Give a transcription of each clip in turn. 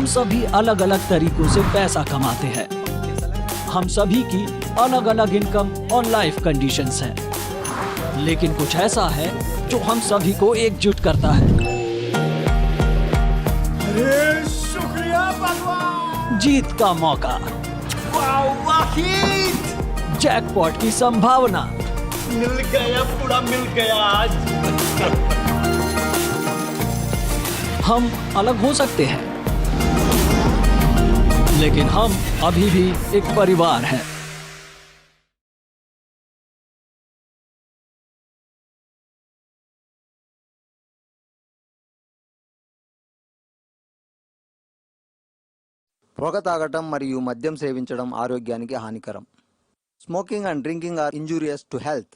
हम सभी अलग अलग तरीकों से पैसा कमाते हैं। हम सभी की अलग अलग इनकम और लाइफ कंडीशंस हैं। लेकिन कुछ ऐसा है जो हम सभी को एकजुट करता है। अरे शुक्रिया भगवान। जीत का मौका, वाहिद, जैकपॉट की संभावना। मिल गया, पूरा मिल गया आज। हम अलग हो सकते हैं, लेकिन हम अभी भी एक परिवार हैं। పొగ తాగటం మరియు మద్యం సేవించడం ఆరోగ్యానికి హానికరం. Smoking and drinking are injurious to health.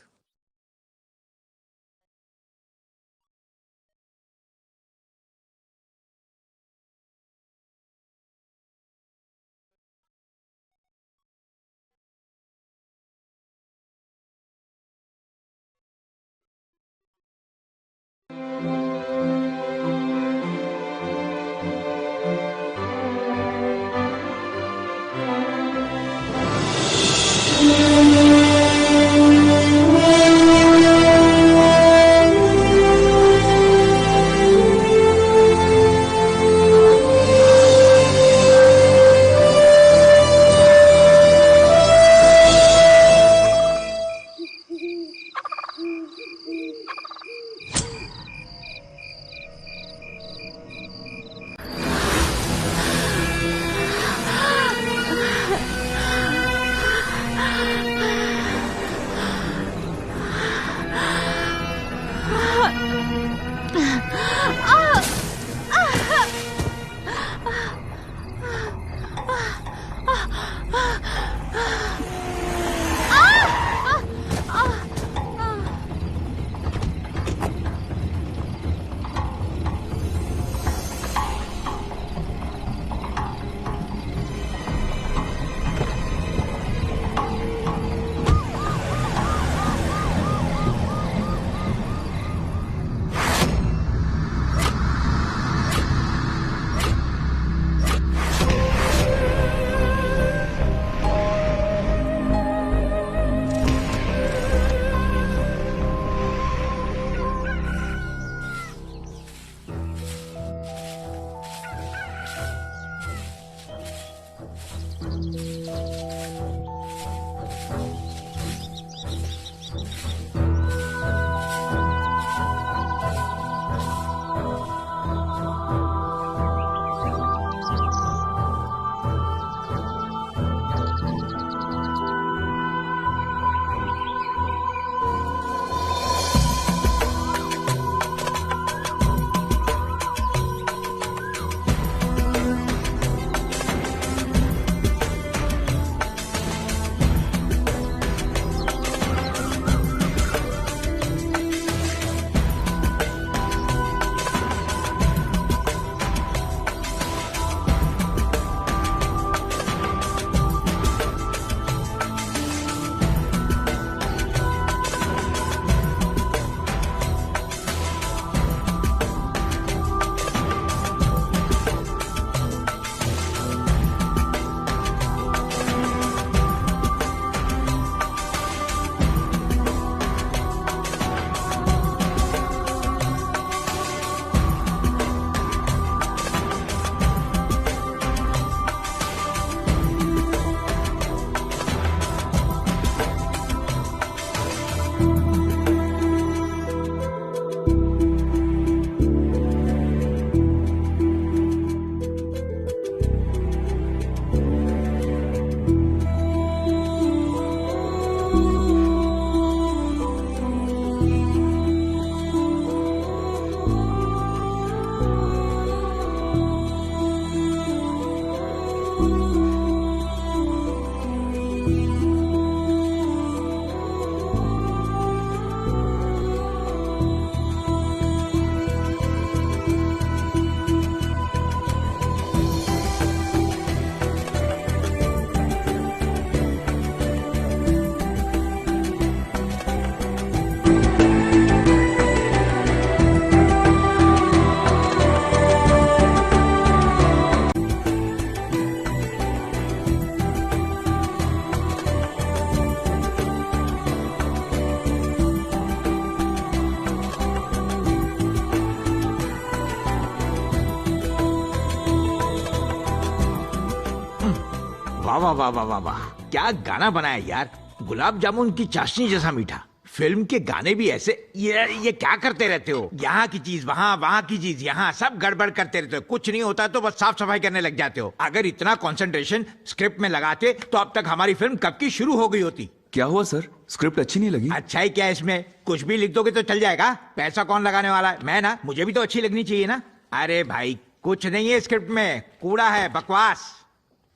वाह वाह वाह वाह वाह वाह, क्या गाना बनाया यार, गुलाब जामुन की चाशनी जैसा मीठा। फिल्म के गाने भी ऐसे। ये क्या करते रहते हो, यहाँ की चीज वहाँ, वहाँ की चीज यहाँ, सब गड़बड़ करते रहते हो। कुछ नहीं होता तो बस साफ सफाई करने लग जाते हो। अगर इतना कंसंट्रेशन स्क्रिप्ट में लगाते तो अब तक हमारी फिल्म कब की शुरू हो गई होती। क्या हुआ सर, स्क्रिप्ट अच्छी नहीं लगी? अच्छा ही क्या इसमें, कुछ भी लिख दोगे तो चल जाएगा। पैसा कौन लगाने वाला है, मैं ना, मुझे भी तो अच्छी लगनी चाहिए ना। अरे भाई कुछ नहीं है स्क्रिप्ट में, कूड़ा है, बकवास।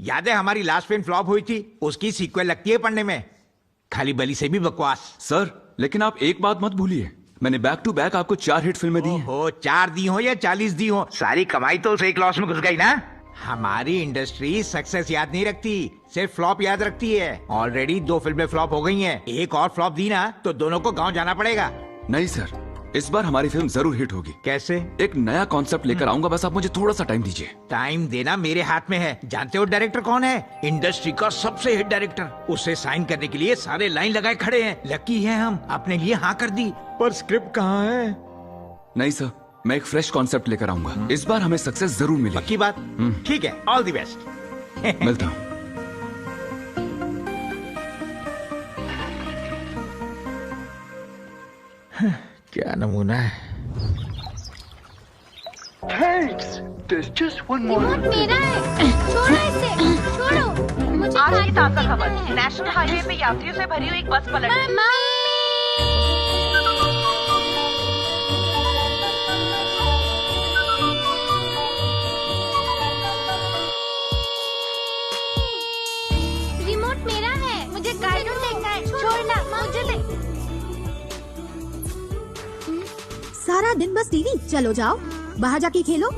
याद है हमारी लास्ट फिल्म फ्लॉप हुई थी, उसकी सीक्वल लगती है पढ़ने में, खाली बली से भी बकवास। सर लेकिन आप एक बात मत भूलिए, मैंने बैक टू बैक आपको 4 हिट फिल्में दी हैं। हो 4 दी हो या 40 दी हो, सारी कमाई तो उस एक लॉस में घुस गई ना। हमारी इंडस्ट्री सक्सेस याद नहीं रखती, सिर्फ फ्लॉप याद रखती है। ऑलरेडी 2 फिल्में फ्लॉप हो गई हैं, एक और फ्लॉप दी ना तो दोनों को गांव जाना पड़ेगा। नहीं सर, इस बार हमारी फिल्म जरूर हिट होगी। कैसे? एक नया कॉन्सेप्ट लेकर आऊंगा, बस आप मुझे थोड़ा सा टाइम दीजिए। टाइम देना मेरे हाथ में है। जानते हो डायरेक्टर कौन है? इंडस्ट्री का सबसे हिट डायरेक्टर। उसे साइन करने के लिए सारे लाइन लगाए खड़े हैं। लकी है हम, अपने लिए हाँ कर दी, पर स्क्रिप्ट कहाँ है? नहीं सर, मैं एक फ्रेश कॉन्सेप्ट लेकर आऊंगा, इस बार हमें सक्सेस जरूर मिलेगी। पक्की बात? ठीक है, ऑल द बेस्ट। मिलता हूँ। क्या नमूना है। रिमोट मेरा है, छोड़ो इसे, छोड़ो। मुझे आज की ताज़ा कार्टून खबर, देखना है। नेशनल हाईवे पे यात्रियों से भरी हुई एक बस पलट गई। रिमोट मेरा है, मुझे कार्टून देखना है, छोड़ना, मुझे दे। सारा दिन बस टीवी, चलो जाओ बाहर जाके खेलो।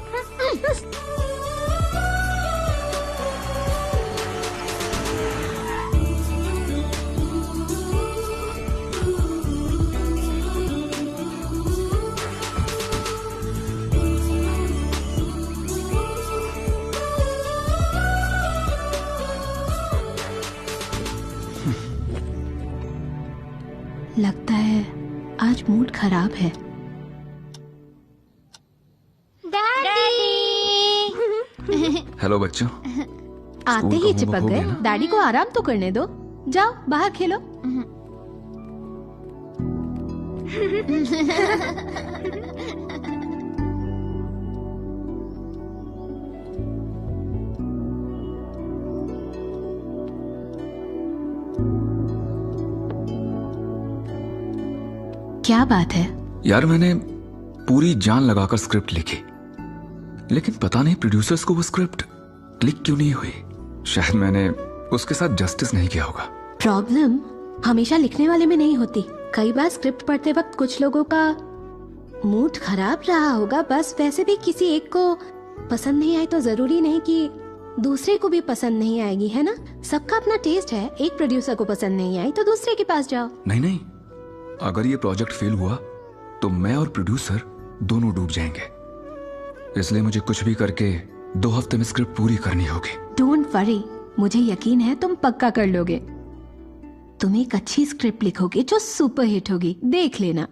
लगता है आज मूड खराब है। हेलो बच्चों। आते स्कूल ही का चिपक होमवर्क हो गए, गया ना? डैडी को आराम तो करने दो, जाओ बाहर खेलो। क्या बात है? यार मैंने पूरी जान लगाकर स्क्रिप्ट लिखी, लेकिन पता नहीं प्रोड्यूसर्स को वो स्क्रिप्ट क्लिक क्यों नहीं हुई। शायद मैंने उसके साथ जस्टिस नहीं किया होगा। प्रॉब्लम हमेशा लिखने वाले में नहीं होती, कई बार स्क्रिप्ट पढ़ते वक्त कुछ लोगों का मूड खराब रहा होगा। बस वैसे भी किसी एक को पसंद नहीं आई तो जरूरी नहीं कि दूसरे को भी पसंद नहीं आएगी, है ना? सबका अपना टेस्ट है। एक प्रोड्यूसर को पसंद नहीं आई तो दूसरे के पास जाओ। नहीं नहीं, अगर ये प्रोजेक्ट फेल हुआ तो मैं और प्रोड्यूसर दोनों डूब जाएंगे, इसलिए मुझे कुछ भी करके 2 हफ्ते में स्क्रिप्ट पूरी करनी होगी। डोंट वरी, मुझे यकीन है तुम पक्का कर लोगे। तुम एक अच्छी स्क्रिप्ट लिखोगे जो सुपर हिट होगी, देख लेना।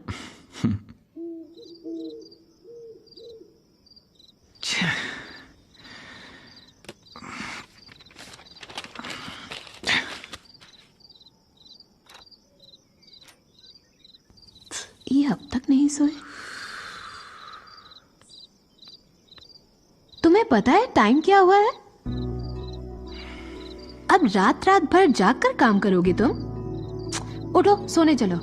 ये अब तक नहीं सोए। तुम्हें पता है टाइम क्या हुआ है? अब रात रात भर जागकर काम करोगे तुम। उठो, सोने चलो।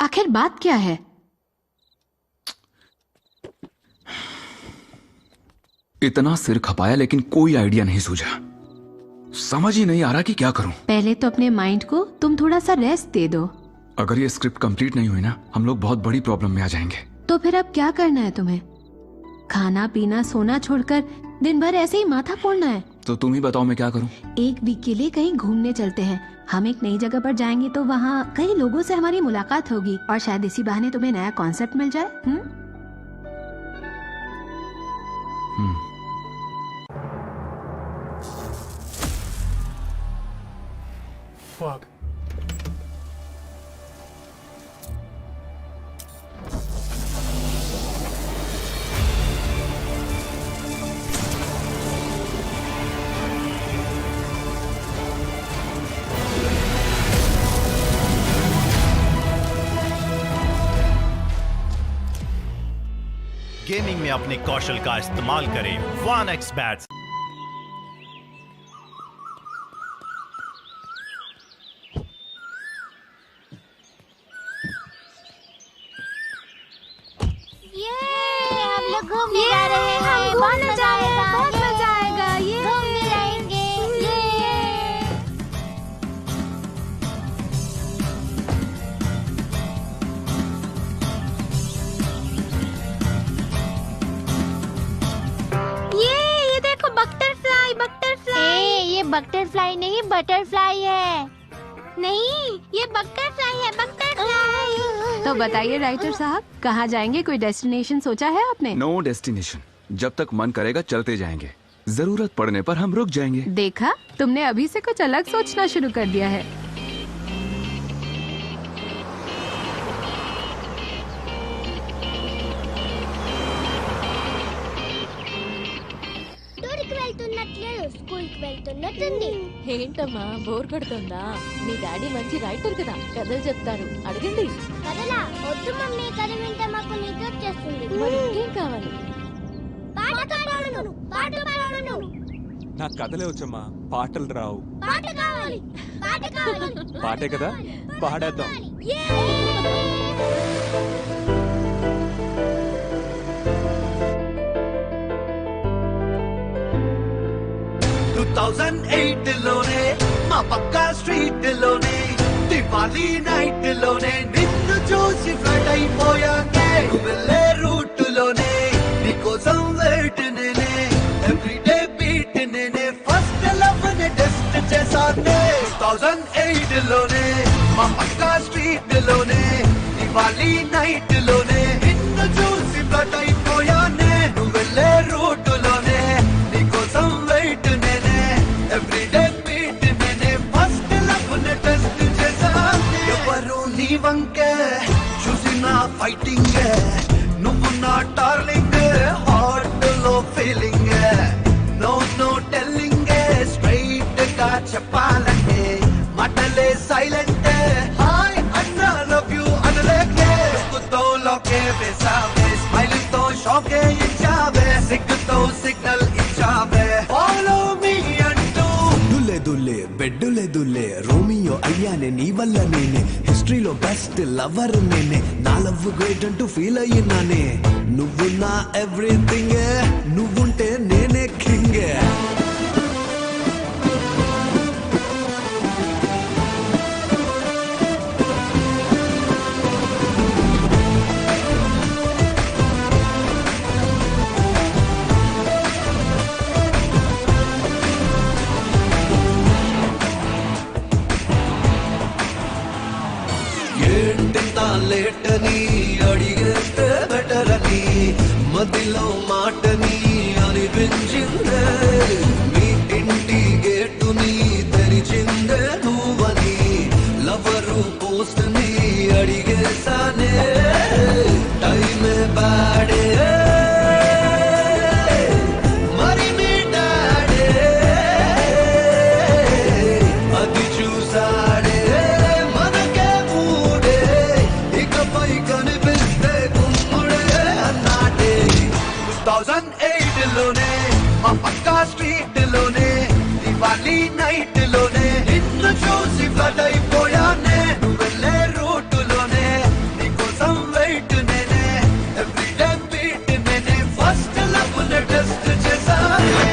आखिर बात क्या है? इतना सिर खपाया लेकिन कोई आइडिया नहीं सूझा। समझ ही नहीं आ रहा कि क्या करूं। पहले तो अपने माइंड को तुम थोड़ा सा रेस्ट दे दो। अगर ये स्क्रिप्ट कंप्लीट नहीं हुई ना, हम लोग बहुत बड़ी प्रॉब्लम में आ जाएंगे। तो फिर अब क्या करना है तुम्हें? खाना पीना सोना छोड़कर दिन भर ऐसे ही माथा फोड़ना है? तो तुम ही बताओ मैं क्या करूं। एक वीक के लिए कहीं घूमने चलते हैं। हम एक नई जगह पर जाएंगे तो वहाँ कई लोगों से हमारी मुलाकात होगी और शायद इसी बहाने तुम्हें नया कॉन्सेप्ट मिल जाए। Fuck. गेमिंग में अपने कौशल का इस्तेमाल करें 1x बैट्स। हम लोग घूमने जा रहे हैं, बहुत मजा आएगा, बहुत मजा आएगा। ये घूमने जाएंगे। ये देखो बटरफ्लाई बटरफ्लाई। ये बटरफ्लाई नहीं बटरफ्लाई है। नहीं, ये बटरफ्लाई है बटरफ्लाई। तो बताइए राइटर साहब, कहाँ जाएंगे? कोई डेस्टिनेशन सोचा है आपने? नो डेस्टिनेशन, जब तक मन करेगा चलते जाएंगे, जरूरत पड़ने पर हम रुक जाएंगे। देखा, तुमने अभी से कुछ अलग सोचना शुरू कर दिया है। టూర్కి వెళ్తున్నట్లేదు, స్కూల్కి వెళ్తున్నట్టుంది. ఏంటమ్మా బోర్ కొడుతుందా? మీ డాడీ మంచి రైటర్ కదా, కథలు చెప్తారు, అడగండి. కదలా వద్దు మమ్మీ, కథ వింటే మాకు నిద్ర వచ్చేస్తుంది. మరి ఇంకేం కావాలి? పాట పాడును, పాట పాడును. నాకు కథలే వచ్చమ్మా, పాటలు రావు. పాట కావాలి, పాట కావాలి. పాటే కదా, పాడేద్దాం. 2008 లోనే మా పక్కా స్ట్రీట్ లోనే దివాళీ నైట్ లోనే నిన్ను చూసి ఫ్లడ్ అయిపోయాకే. వెళ్ళే రూట్ లోనే నీకోసం వెయిట్ నేనే, ఎవ్రీడే బీట్ నేనే, ఫస్ట్ లవ్ నే టెస్ట్ చేశానే. 2008 లోనే మా పక్కా స్ట్రీట్ లోనే దివాళీ నైట్ లోనే నిన్ను చూసి ఫ్లడ్ అయిపోయానే. నువ్వు వెళ్ళే రూట్ లోనే నీకోసం వెయిట్ నేనే, ఎవ్రీడే బీట్ నేనే, ఫస్ట్ లవ్ నే టెస్ట్ చేశానే. ఎవరు నీ వంకే చూసిన ఫైటింగ్, నువ్వు నా డార్లింగ్, హార్ట్ లో feeling, no no telling, straight గా చెప్పాలంటే మాటలే సైలెంట్. హాయ్ అన్నా లవ్ యూ అనలేకే, తో లోకే వేసావే, స్మైల్ తో షాకే ఇచ్చావే, సిగ్గుతో సిగ్నల్ ఇచ్చావే, ఫాలో మీ అంటూ. దుల్లే దుల్లే బెడ్డులే దుల్లే, రోమియో అయ్యానే నీ వల్ల నేనే, హిస్టరీలో బెస్ట్ లవర్ నేనే, నా లవ్ గ్రేట్ అంటూ ఫీల్ అయ్యినానే. నువ్వు నా ఎవ్రీథింగ్, నువ్వుంటే నేనే కింగ్. ఏంటింత లేటని అడిగేస్తే బెటర్ అని మదిలో మాటని అనిపించిందే. మీ ఇంటి గేటుని తెరిచిందే నువ్వని, లవరు పోస్ట్ ని అడిగేసానే. టైమే బాడే మరి మీ డాడే అది చూసాడే, మనకే మూడే, ఇకపై కనిపిస్తే గుమ్ముడే అన్నాడే. 2008 లోనే మా పక్కా స్ట్రీట్ లోనే దివాళీ నైట్ లోనే నిన్ను చూసి ఫ్లడ్ అయిపోయానే. నువ్వు వెళ్ళే రూట్ లోనే నీకోసం వెయిట్ నేనే, ఎవ్రీడే బీట్ నేనే, ఫస్ట్ లవ్ నే టెస్ట్ చేశానే.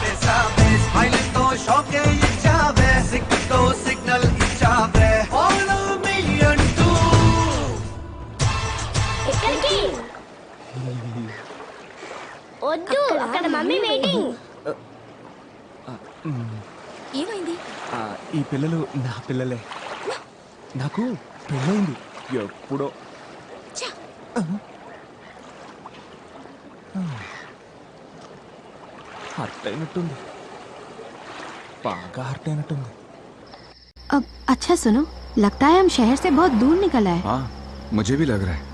बेसाबे स्माइल तो शौके इच्छावे सिक तो signal इच्छावे follow me and do ఎక్కడికి వద్దు అక్కడ మమ్మీ వెయిటింగ్ ఏమైంది? ఈ పిల్లలు నా పిల్లలే. నాకు పెళ్ళైంది ఎప్పుడో. హర్ట్ అయినట్టుంది, బాగా హర్ట్ అయినట్టుంది. अब अच्छा सुनो, लगता है हम शहर से बहुत दूर निकल आए. हाँ, मुझे भी लग रहा है.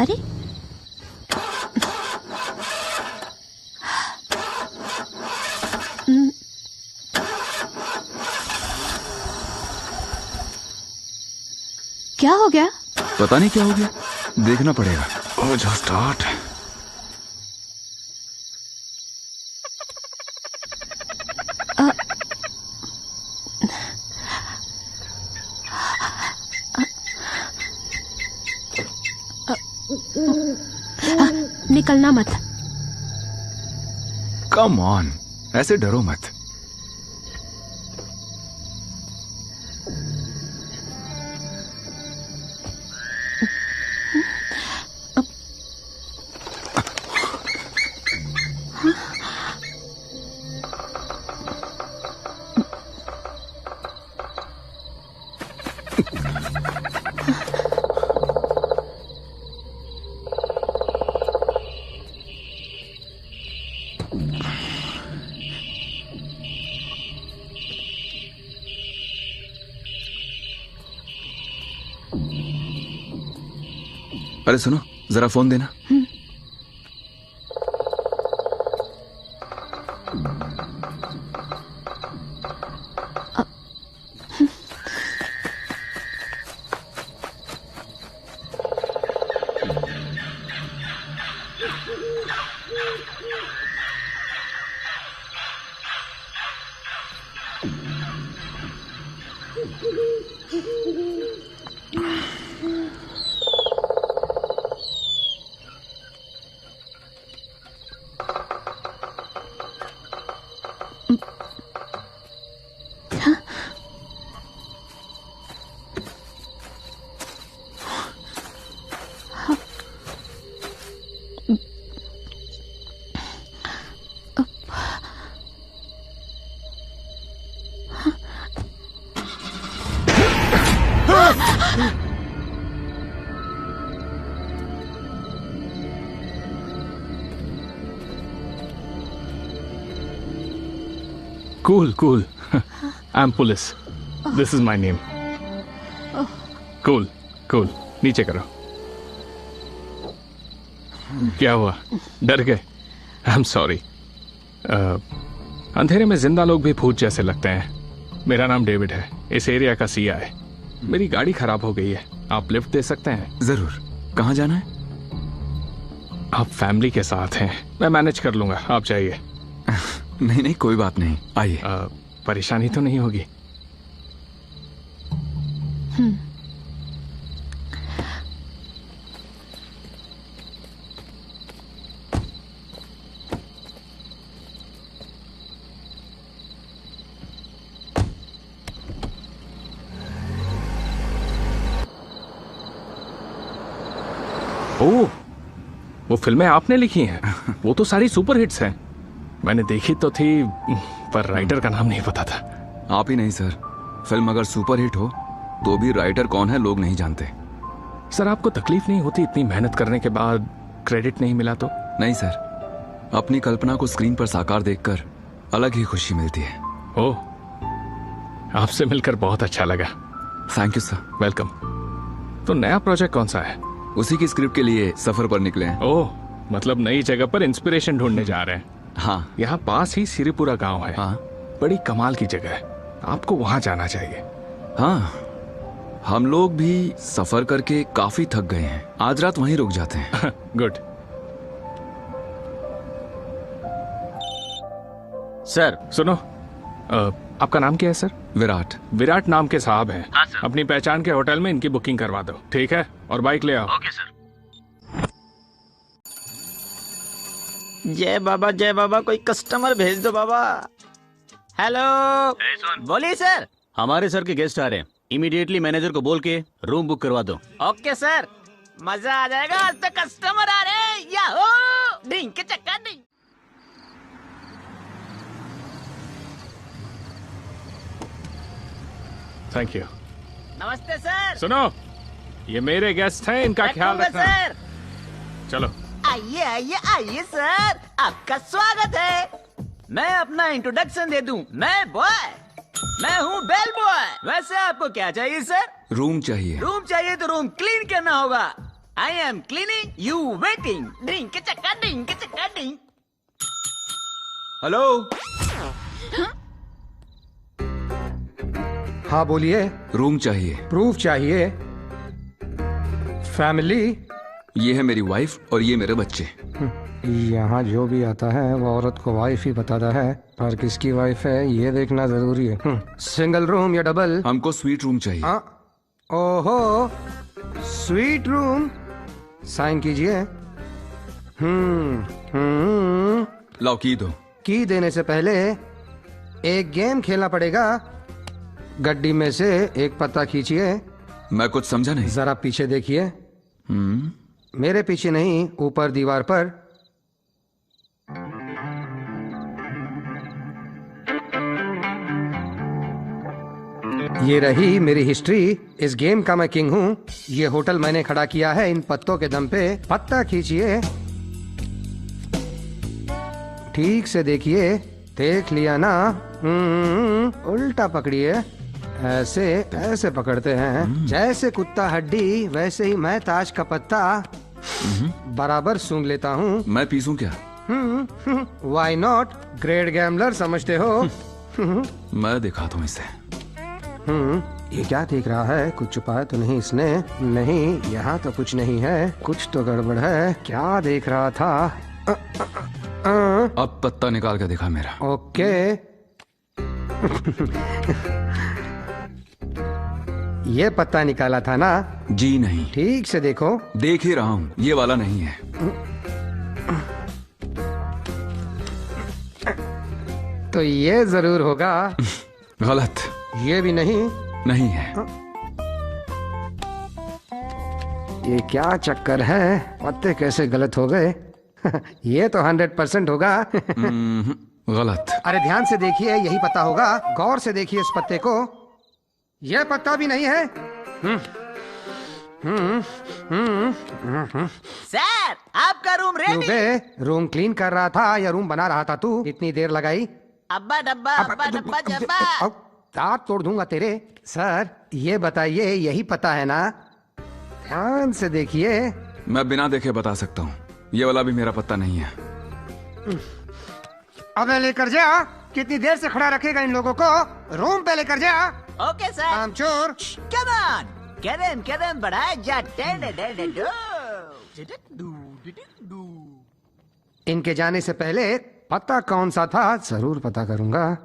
अरे क्या हो गया? पता नहीं क्या हो गया, देखना पड़ेगा. Oh, just start. निकलना मत. Come on, ऐसे डरो मत. अरे सुनो, जरा फोन देना. Cool, cool. I'm police. This is my name. Cool, cool. नीचे करो. क्या हुआ? डर गए? I'm sorry. अंधेरे में जिंदा लोग भी भूत जैसे लगते हैं. मेरा नाम डेविड है. इस एरिया का सीआ है. मेरी गाड़ी खराब हो गई है. आप लिफ्ट दे सकते हैं? जरूर. कहाँ जाना है? आप फैमिली के साथ हैं. मैं मैनेज कर लूंगा. आप जाइए. नहीं नहीं, कोई बात नहीं. आइए. परेशानी तो नहीं होगी? ओह, वो फिल्में आपने लिखी हैं. वो तो सारी सुपर हिट्स हैं. मैंने देखी तो थी, पर राइटर का नाम नहीं पता था. आप ही नहीं सर, फिल्म अगर सुपरहिट हो तो भी राइटर कौन है लोग नहीं जानते. सर, आपको तकलीफ नहीं होती इतनी मेहनत करने के बाद क्रेडिट नहीं मिला तो? नहीं सर, अपनी कल्पना को स्क्रीन पर साकार देखकर अलग ही खुशी मिलती है. ओह, आपसे मिलकर बहुत अच्छा लगा. Thank you sir. वेलकम. तो नया प्रोजेक्ट कौन सा है? उसी की स्क्रिप्ट के लिए सफर पर निकले हैं. ओह, मतलब नई जगह पर इंस्पिरेशन ढूंढने जा रहे हैं. हाँ. यहाँ पास ही सिरीपुरा गांव है. हाँ. बड़ी कमाल की जगह है. आपको वहां जाना चाहिए. हाँ, हम लोग भी सफर करके काफी थक गए हैं. आज रात वहीं रुक जाते हैं. गुड. सर सुनो, आपका नाम क्या है सर? विराट। विराट नाम के साहब हैं। हाँ, सर। अपनी पहचान के होटल में इनकी बुकिंग करवा दो, ठीक है? और बाइक ले आओ। Okay sir. जय बाबा कोई कस्टमर भेज दो बाबा। हेलो बोलिए सर। हमारे सर के गेस्ट आ रहे हैं, इमीडिएटली मैनेजर को बोल के रूम बुक करवा दो। ओके सर, मजा आ जाएगा। आज तो कस्टमर आ रहे हैं। याहो, ड्रिंक के चक्कर नहीं। Thank you. नमस्ते सर। सुनो, ये मेरे गेस्ट हैं, इनका ख्याल रखना। सर चलो आइए आइए आइए सर, आपका स्वागत है। मैं अपना इंट्रोडक्शन दे दूं। मैं हूँ बेल बॉय। वैसे आपको क्या चाहिए सर? रूम चाहिए। रूम चाहिए तो रूम क्लीन करना होगा। I am cleaning, you waiting. Drink चक्का ड्रिंक चक्का ड्रिंक। हेलो। हाँ बोलिए। रूम चाहिए। प्रूफ चाहिए। फैमिली। ये है मेरी वाइफ और ये मेरे बच्चे। यहाँ जो भी आता है वो औरत को वाइफ ही बताता है, पर किसकी वाइफ है ये देखना जरूरी है। सिंगल रूम या डबल? हमको स्वीट रूम चाहिए। ओहो, स्वीट रूम। साइन कीजिए। लाओ की दो। की देने से पहले एक गेम खेलना पड़ेगा। गड्डी में से एक पत्ता खींचिए। मैं कुछ समझा नहीं। जरा पीछे देखिए। मेरे पीछे नहीं, ऊपर दीवार पर। ये रही मेरी हिस्ट्री। इस गेम का मैं किंग हूँ। ये होटल मैंने खड़ा किया है इन पत्तों के दम पे। पत्ता खींचिए, ठीक से देखिए। देख लिया ना? उल्टा पकड़िए। ऐसे ऐसे पकड़ते हैं। जैसे कुत्ता हड्डी, वैसे ही मैं ताश का पत्ता बराबर सूंघ लेता हूँ। मैं पीसूं क्या? Why not? ग्रेट गैम्बलर समझते हो? मैं दिखाता हूँ इसे। ये क्या देख रहा है? कुछ छुपाया तो नहीं इसने? नहीं, यहाँ तो कुछ नहीं है। कुछ तो गड़बड़ है। क्या देख रहा था? अब पत्ता निकाल के दिखा मेरा। ओके। ये पत्ता निकाला था ना? जी नहीं। ठीक से देखो। देख ही रहा हूँ, ये वाला नहीं है। तो ये जरूर होगा। गलत। ये भी नहीं। नहीं है। ये क्या चक्कर है? पत्ते कैसे गलत हो गए? ये तो 100% होगा। गलत। अरे ध्यान से देखिए, यही पत्ता होगा। गौर से देखिए इस पत्ते को। यह पत्ता भी नहीं है। सर, आपका रूम रेडी। रूम क्लीन कर रहा था या रूम बना रहा था तू? इतनी देर लगाई। अब्बा डब्बा जब्बा। दांत तोड़ दूंगा तेरे। सर, ये बताइए, यही पता है ना? ध्यान से देखिए। मैं बिना देखे बता सकता हूँ, ये वाला भी मेरा पत्ता नहीं है। अबे लेकर जा। कितनी देर से खड़ा रखेगा इन लोगों को? रूम पे लेकर जा। Okay sir. कामचोर। कम ऑन, कदम बढ़ाए जा। इनके जाने से पहले पता कौन सा था जरूर पता करूंगा।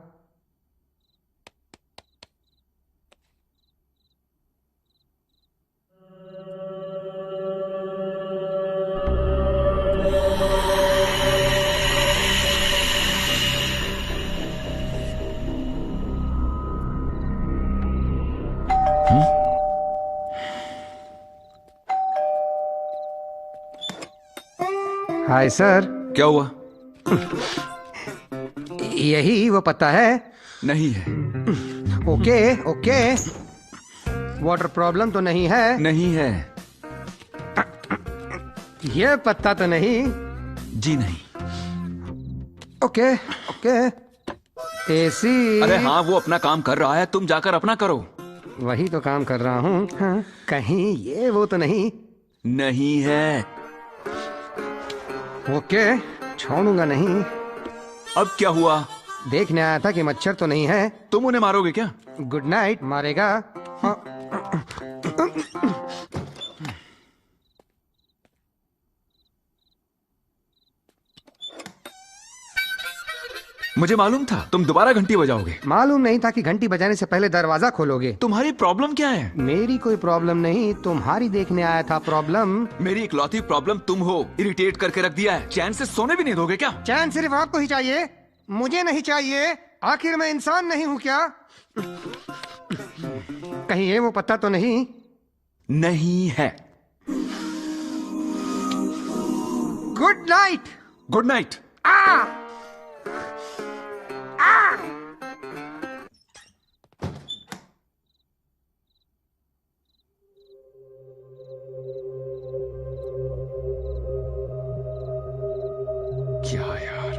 Hi sir. क्या हुआ? यही वो पत्ता है? नहीं है। Okay okay. वाटर प्रॉब्लम तो नहीं है? नहीं है। ये पत्ता तो नहीं? जी नहीं। Okay okay. एसी। अरे हाँ, वो अपना काम कर रहा है, तुम जाकर अपना करो। वही तो काम कर रहा हूँ। हाँ, कहीं ये वो तो नहीं? नहीं है। ओके, छोड़ूंगा नहीं। अब क्या हुआ? देखने आया था कि मच्छर तो नहीं है। तुम उन्हें मारोगे क्या? Good night. मारेगा? मुझे मालूम था तुम दोबारा घंटी बजाओगे। मालूम नहीं था कि घंटी बजाने से पहले दरवाजा खोलोगे। तुम्हारी प्रॉब्लम क्या है? मेरी कोई प्रॉब्लम नहीं, तुम्हारी देखने आया था प्रॉब्लम। मेरी इकलौती प्रॉब्लम तुम हो। इरिटेट करके रख दिया है। चैन से सोने भी नहीं दोगे क्या? चैन सिर्फ आपको ही चाहिए, मुझे नहीं चाहिए। आखिर मैं इंसान नहीं हूँ क्या? कहीं ये वो पत्ता तो नहीं? नहीं है। Good night. Good night. क्या यार?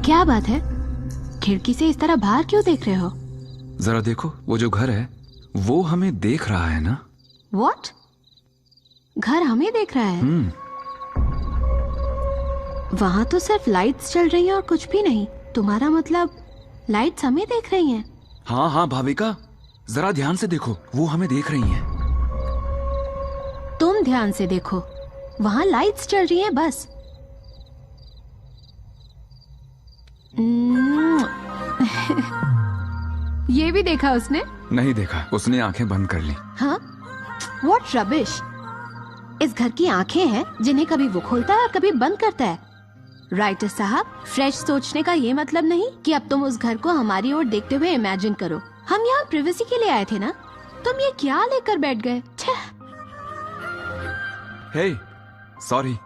क्या बात है? खिड़की से इस तरह बाहर क्यों देख रहे हो? जरा देखो, वो जो घर है वो हमें देख रहा है ना? What? घर हमें देख रहा है? वहाँ तो सिर्फ लाइट्स चल रही हैं और कुछ भी नहीं। तुम्हारा मतलब लाइट्स हमें देख रही हैं? हाँ हाँ भाविका, जरा ध्यान से देखो, वो हमें देख रही हैं। तुम ध्यान से देखो, वहाँ लाइट्स चल रही हैं बस। ये भी देखा उसने? नहीं देखा, उसने आंखें बंद कर ली। हाँ? What rubbish! इस घर की आंखें हैं जिन्हें कभी वो खोलता है और कभी बंद करता है। राइटर साहब, फ्रेश सोचने का ये मतलब नहीं कि अब तुम उस घर को हमारी ओर देखते हुए इमेजिन करो। हम यहाँ प्रिवेसी के लिए आए थे ना? तुम ये क्या लेकर बैठ गए? हे, सॉरी।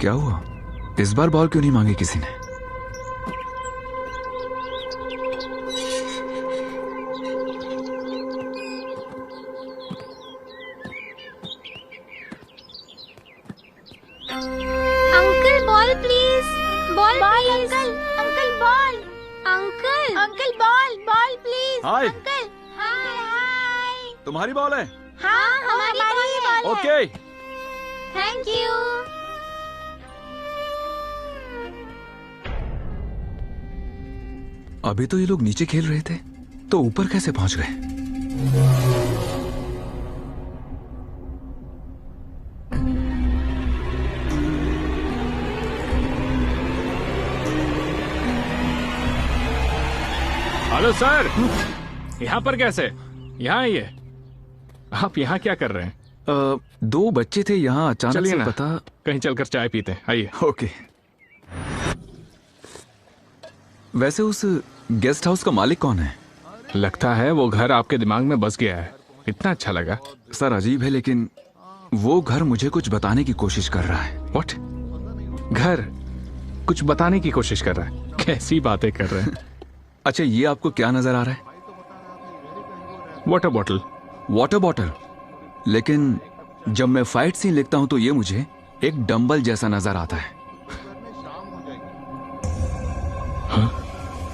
क्या हुआ? इस बार बॉल क्यों नहीं मांगी किसी ने? Uncle ball please, ball uncle, uncle ball, uncle, uncle ball, ball please, hi. Uncle, hi hi. तुम्हारी बॉल है? हाँ हमारी बॉल है। ओके। Thank you. अभी तो ये लोग नीचे खेल रहे थे, तो ऊपर कैसे पहुंच गए? हेलो सर, यहाँ पर कैसे? यहाँ आइए। आप यहाँ क्या कर रहे हैं? दो बच्चे थे यहाँ, अचानक चलिए से ना, पता। कहीं चलकर चाय पीते हैं, आइए। ओके। वैसे उस गेस्ट हाउस का मालिक कौन है? लगता है वो घर आपके दिमाग में बस गया है। इतना अच्छा लगा। सर अजीब है, लेकिन वो घर मुझे कुछ बताने की कोशिश कर रहा है। व्हाट? घर कुछ बताने की कोशिश कर रहा है? कैसी बातें कर रहे हैं? अच्छा, ये आपको क्या नजर आ रहा है? Water bottle. Water bottle? लेकिन जब मैं फाइट सीन लिखता हूं तो ये मुझे एक डंबल जैसा नजर आता है।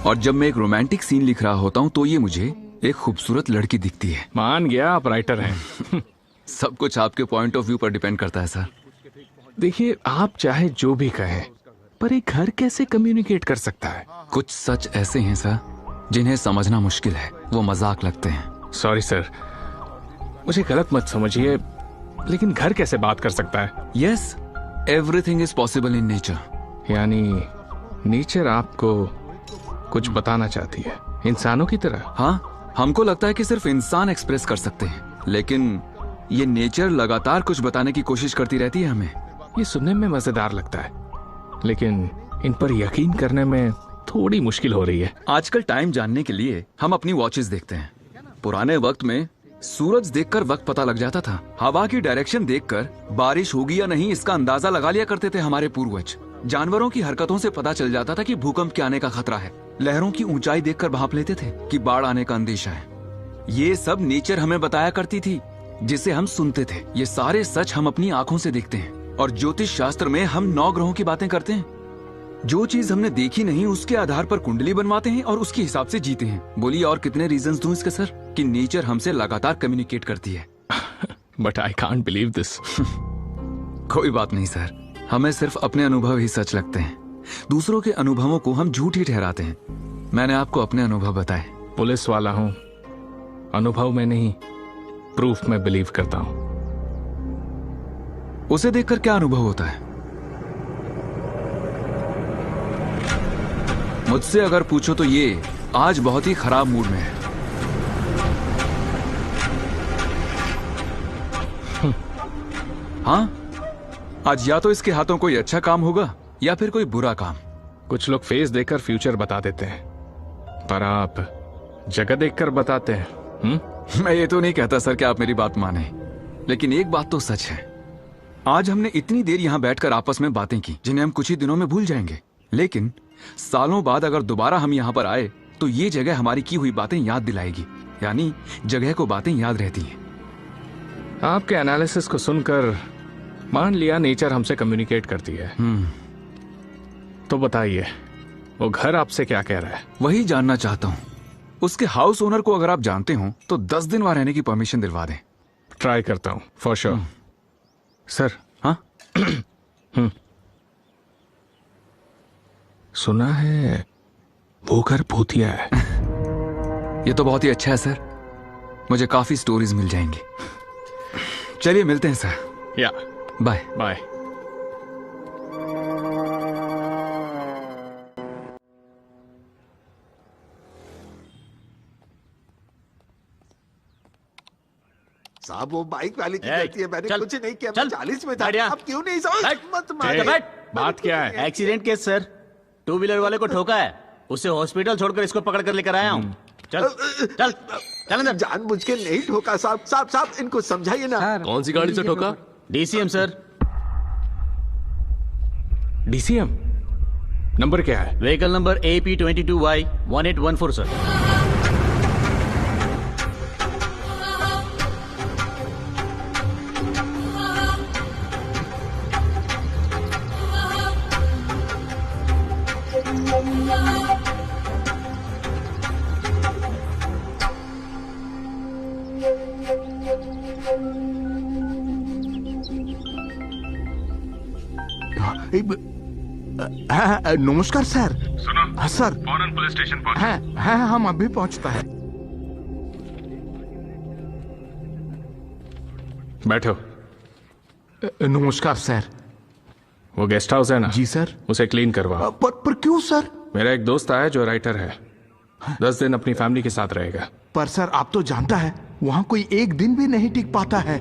और जब मैं एक रोमांटिक सीन लिख रहा होता हूं तो ये मुझे एक खूबसूरत लड़की दिखती है। मान गया, आप राइटर हैं। सब कुछ आपके पॉइंट ऑफ व्यू पर डिपेंड करता है सर। देखिए, आप चाहे जो भी कहें, पर एक घर कैसे कम्युनिकेट कर सकता है? कुछ सच ऐसे हैं सर जिन्हें समझना मुश्किल है, वो मजाक लगते हैं। सॉरी सर, मुझे गलत मत समझिए, लेकिन घर कैसे बात कर सकता है? Yes, everything is possible in nature. यानी नेचर आपको कुछ बताना चाहती है, इंसानों की तरह? हाँ, हमको लगता है कि सिर्फ इंसान एक्सप्रेस कर सकते हैं, लेकिन ये नेचर लगातार कुछ बताने की कोशिश करती रहती है हमें। ये सुनने में मजेदार लगता है, लेकिन इन पर यकीन करने में थोड़ी मुश्किल हो रही है। आजकल टाइम जानने के लिए हम अपनी वॉचेस देखते हैं। पुराने वक्त में सूरज देखकर वक्त पता लग जाता था। हवा की डायरेक्शन देखकर बारिश होगी या नहीं इसका अंदाजा लगा लिया करते थे हमारे पूर्वज। जानवरों की हरकतों से पता चल जाता था कि भूकंप के आने का खतरा है। लहरों की ऊंचाई देखकर भांप लेते थे कि बाढ़ आने का अंदेशा है। ये सब नेचर हमें बताया करती थी, जिसे हम सुनते थे। ये सारे सच हम अपनी आंखों से देखते हैं। और ज्योतिष शास्त्र में हम 9 ग्रहों की बातें करते हैं। जो चीज हमने देखी नहीं उसके आधार पर कुंडली बनवाते हैं और उसके हिसाब से जीते हैं। बोलिए और कितने रीजंस दूं इसके सर कि नेचर हमसे लगातार कम्युनिकेट करती है। But I can't believe this. कोई बात नहीं सर, हमें सिर्फ अपने अनुभव ही सच लगते हैं। दूसरों के अनुभवों को हम झूठ ही ठहराते हैं। मैंने आपको अपने अनुभव बताए। पुलिस वाला हूं, अनुभव में नहीं, प्रूफ में बिलीव करता हूं। उसे देखकर क्या अनुभव होता है? मुझसे अगर पूछो तो ये आज बहुत ही खराब मूड में है। हाँ, आज या तो इसके हाथों कोई अच्छा काम होगा या फिर कोई बुरा काम। कुछ लोग फेस देखकर फ्यूचर बता देते हैं, पर आप जगह देखकर बताते हैं। मैं ये तो नहीं कहता सर कि आप मेरी बात माने, लेकिन एक बात तो सच है। आज हमने इतनी देर यहाँ बैठकर आपस में बातें की जिन्हें हम कुछ ही दिनों में भूल जाएंगे, लेकिन सालों बाद अगर दोबारा हम यहाँ पर आए तो ये जगह हमारी की हुई बातें याद दिलाएगी। यानी जगह को बातें याद रहती हैं। आपके एनालिसिस को सुनकर मान लिया नेचर हमसे कम्युनिकेट करती है। तो बताइए, वो घर आपसे क्या कह रहा है? वही जानना चाहता हूँ। उसके हाउस ओनर को अगर आप जानते हो तो 10 दिन वहां रहने की परमिशन दिलवा दें। ट्राई करता हूँ, फॉर श्योर। सर। हाँ? सुना है वो घर भूतिया है। ये तो बहुत ही अच्छा है सर, मुझे काफी स्टोरीज मिल जाएंगी। चलिए मिलते हैं सर। या बाय बाय। साहब वो बाइक वाली की गलती है, मैंने कुछ नहीं किया। चल, 40 में था। बैठ यहाँ। अब क्यों नहीं समझ? मत मार। बैठ। बात क्या है? एक्सीडेंट केस सर, 2 व्हीलर वाले को ठोका है, उसे हॉस्पिटल छोड़कर इसको पकड़ कर लेकर आया हूँ। चल चल चल अंदर। जानबूझ के नहीं ठोका साहब। साहब साहब इनको समझाइए ना। कौन सी गाड़ी से ठोका? DCM sir. डीसीएम नंबर क्या है? Vehicle number AP22Y 1814 sir. नमस्कार सर। सुनो। हाँ सर। फौरन पुलिस स्टेशन पहुंचो। हाँ हम अभी पहुंचता है। बैठो। नमस्कार सर। वो गेस्ट हाउस है ना? जी सर। उसे क्लीन करवाओ। पर क्यों सर? मेरा एक दोस्त आया जो राइटर है, 10 दिन अपनी फैमिली के साथ रहेगा। पर सर आप तो जानता है वहाँ कोई एक दिन भी नहीं टिक पाता है।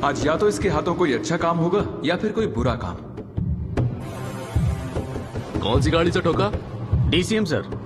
आज या तो इसके हाथों कोई अच्छा काम होगा या फिर कोई बुरा काम। कौन सी गाड़ी से ठोका? DCM sir.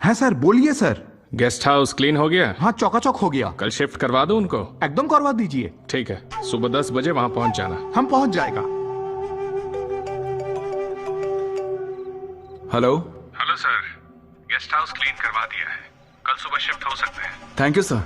हाँ सर बोलिए सर। गेस्ट हाउस क्लीन हो गया? हाँ चौकाचौक हो गया। कल शिफ्ट करवा दो उनको? एकदम करवा दीजिए। ठीक है, सुबह 10 बजे वहां पहुंच जाना। हम पहुंच जाएगा। Hello. Hello sir, guest house clean करवा दिया है, कल सुबह शिफ्ट हो सकते हैं। Thank you sir.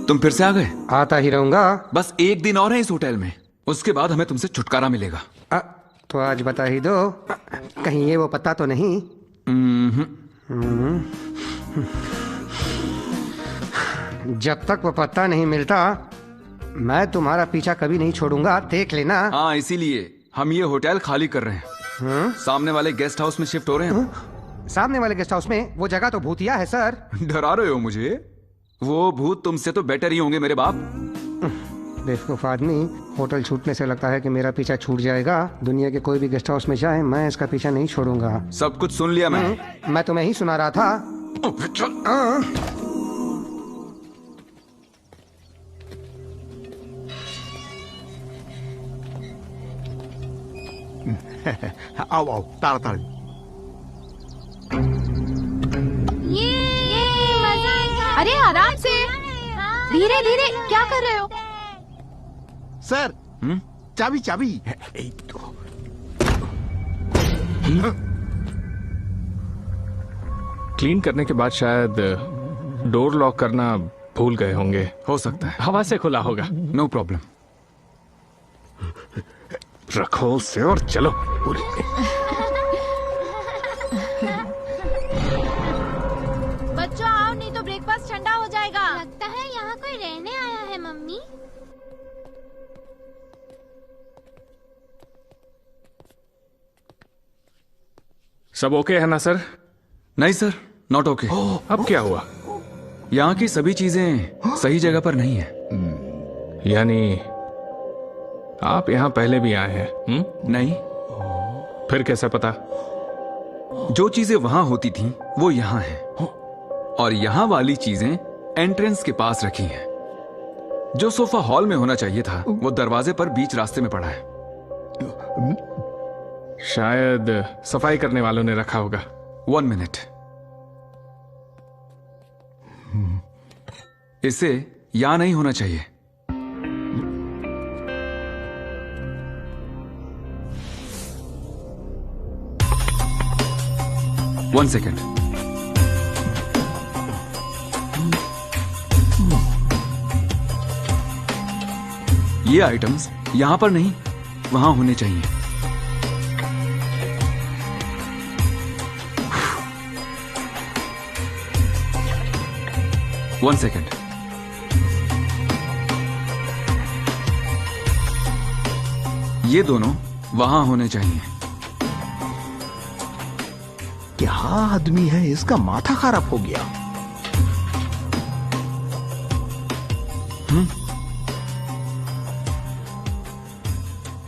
तुम फिर से आ गए? आता ही रहूंगा। बस एक दिन और है इस होटल में, उसके बाद हमें तुमसे छुटकारा मिलेगा। तो आज बता ही दो, कहीं ये वो पता तो नहीं? जब तक वो पता नहीं मिलता मैं तुम्हारा पीछा कभी नहीं छोड़ूंगा, देख लेना। हाँ, इसीलिए हम ये होटल खाली कर रहे हैं। सामने वाले गेस्ट हाउस में शिफ्ट हो रहे हैं। सामने वाले गेस्ट हाउस में? वो जगह तो भूतिया है सर। डरा रहे हो मुझे? वो भूत तुमसे तो बेटर ही होंगे मेरे बाप। बेवकूफ आदमी, होटल छूटने से लगता है कि मेरा पीछा छूट जाएगा। दुनिया के कोई भी गेस्ट हाउस में जाए मैं इसका पीछा नहीं छोड़ूंगा। सब कुछ सुन लिया मैं। मैं तुम्हें ही सुना रहा था। आओ आओ ताड़ाताड़ी। ये मजा आएगा। अरे आराम से, धीरे धीरे। क्या कर रहे हो सर? चाबी चाबी। क्लीन करने के बाद शायद डोर लॉक करना भूल गए होंगे। हो सकता है, हवा से खुला होगा। No problem. रखो उसे और चलो। बच्चों आओ, नहीं तो ब्रेकफास्ट ठंडा हो जाएगा। लगता है यहाँ कोई रहने आया है मम्मी। सब ओके है ना सर? नहीं सर, नॉट ओके। अब क्या हुआ? यहाँ की सभी चीजें सही जगह पर नहीं है। यानी आप यहाँ पहले भी आए हैं? नहीं। फिर कैसे पता? जो चीजें वहां होती थी वो यहाँ है, और यहाँ वाली चीजें एंट्रेंस के पास रखी हैं। जो सोफा हॉल में होना चाहिए था वो दरवाजे पर बीच रास्ते में पड़ा है। शायद सफाई करने वालों ने रखा होगा। 1 मिनट। इसे यहां नहीं होना चाहिए। One second. ये आइटम्स यहां पर नहीं, वहां होने चाहिए। One second. ये दोनों वहां होने चाहिए। क्या आदमी है, इसका माथा खराब हो गया।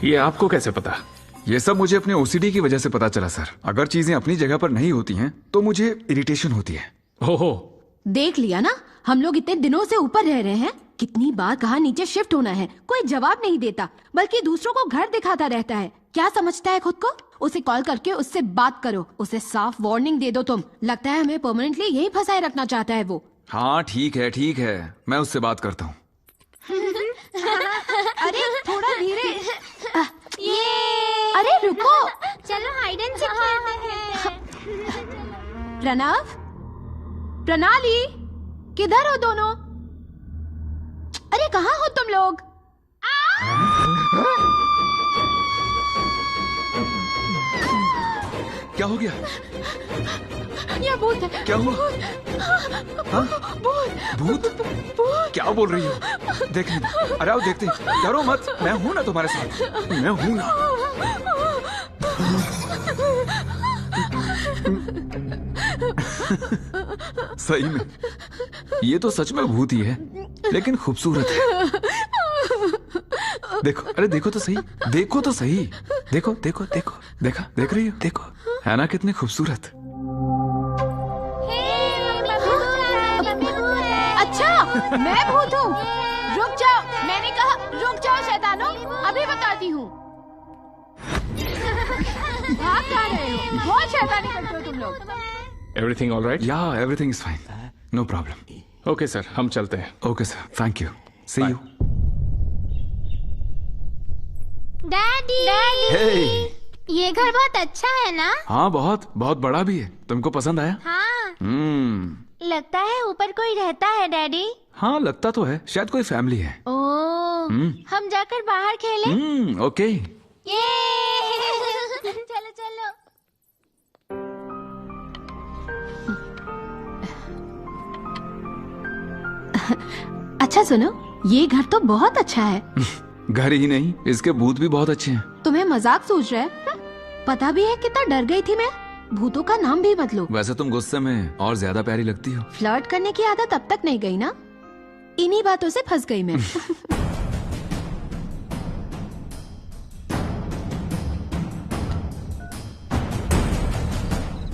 ये आपको कैसे पता? ये सब मुझे अपने ओसीडी की वजह से पता चला सर। अगर चीजें अपनी जगह पर नहीं होती हैं तो मुझे इरिटेशन होती है। ओहो, देख लिया ना, हम लोग इतने दिनों से ऊपर रह रहे हैं। कितनी बार कहा नीचे शिफ्ट होना है, कोई जवाब नहीं देता, बल्कि दूसरों को घर दिखाता रहता है। क्या समझता है खुद को? उसे कॉल करके उससे बात करो, उसे साफ वार्निंग दे दो तुम। लगता है हमें परमानेंटली यही फंसाए रखना चाहता है वो। हाँ ठीक है, मैं उससे बात करता हूँ। अरे थोड़ा धीरे। ये अरे रुको, चलो हाइड एंड सीक खेलते हैं। प्रणव, प्रणाली, किधर हो दोनों? अरे कहाँ हो तुम लोग? क्या हो गया? ये भूत है। क्या हुआ? हाँ? भूत? क्या बोल रही हो? देखने दो। अरे आओ देखते हैं। डरो मत, मैं हूं ना तुम्हारे साथ, मैं हूं ना। सही में ये तो सच में भूत ही है, लेकिन खूबसूरत है। देखो, अरे देखो तो सही, देखो तो सही, देखो देखो देखो, देखा, देख रही हो? देखो, है ना कितनी खूबसूरत। अच्छा, मैं भूत हूँ? रुक जाओ, मैंने कहा रुक जाओ शैतानों, अभी बताती हूँ। भाग कहाँ रहे हो? बहुत शैतानी करते हो तुम लोग। Everything all right? या everything is fine, no problem. Okay sir, हम चलते हैं। Okay sir, thank you, see you. Daddy, hey, ये घर बहुत अच्छा है ना? हाँ बहुत बहुत बड़ा भी है। तुमको पसंद आया? हाँ। लगता है ऊपर कोई रहता है डैडी। हाँ लगता तो है, शायद कोई फैमिली है। हम जाकर बाहर खेलें? ओके। ये चलो चलो। अच्छा सुनो, ये घर तो बहुत अच्छा है। घर ही नहीं, इसके भूत भी बहुत अच्छे हैं। तुम्हें मजाक सूझ रहा है? पता भी है कितना डर गई थी मैं। भूतों का नाम भी मत लो। वैसे तुम गुस्से में और ज्यादा प्यारी लगती हो। फ्लर्ट करने की आदत अब तक नहीं गई ना, इन्हीं बातों से फंस गई मैं।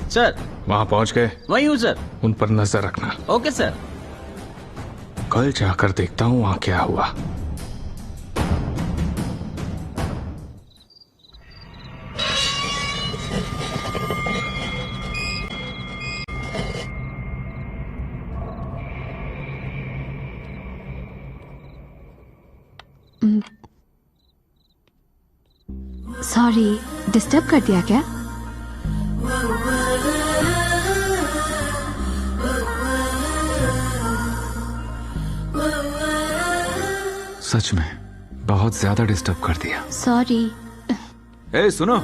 सर, वहाँ पहुँच गए? वहीं हूँ सर। उन पर नजर रखना। Okay sir. कल जाकर देखता हूँ वहाँ क्या हुआ। सॉरी, डिस्टर्ब कर दिया क्या? सच में बहुत ज्यादा डिस्टर्ब कर दिया। सॉरी। ए सुनो,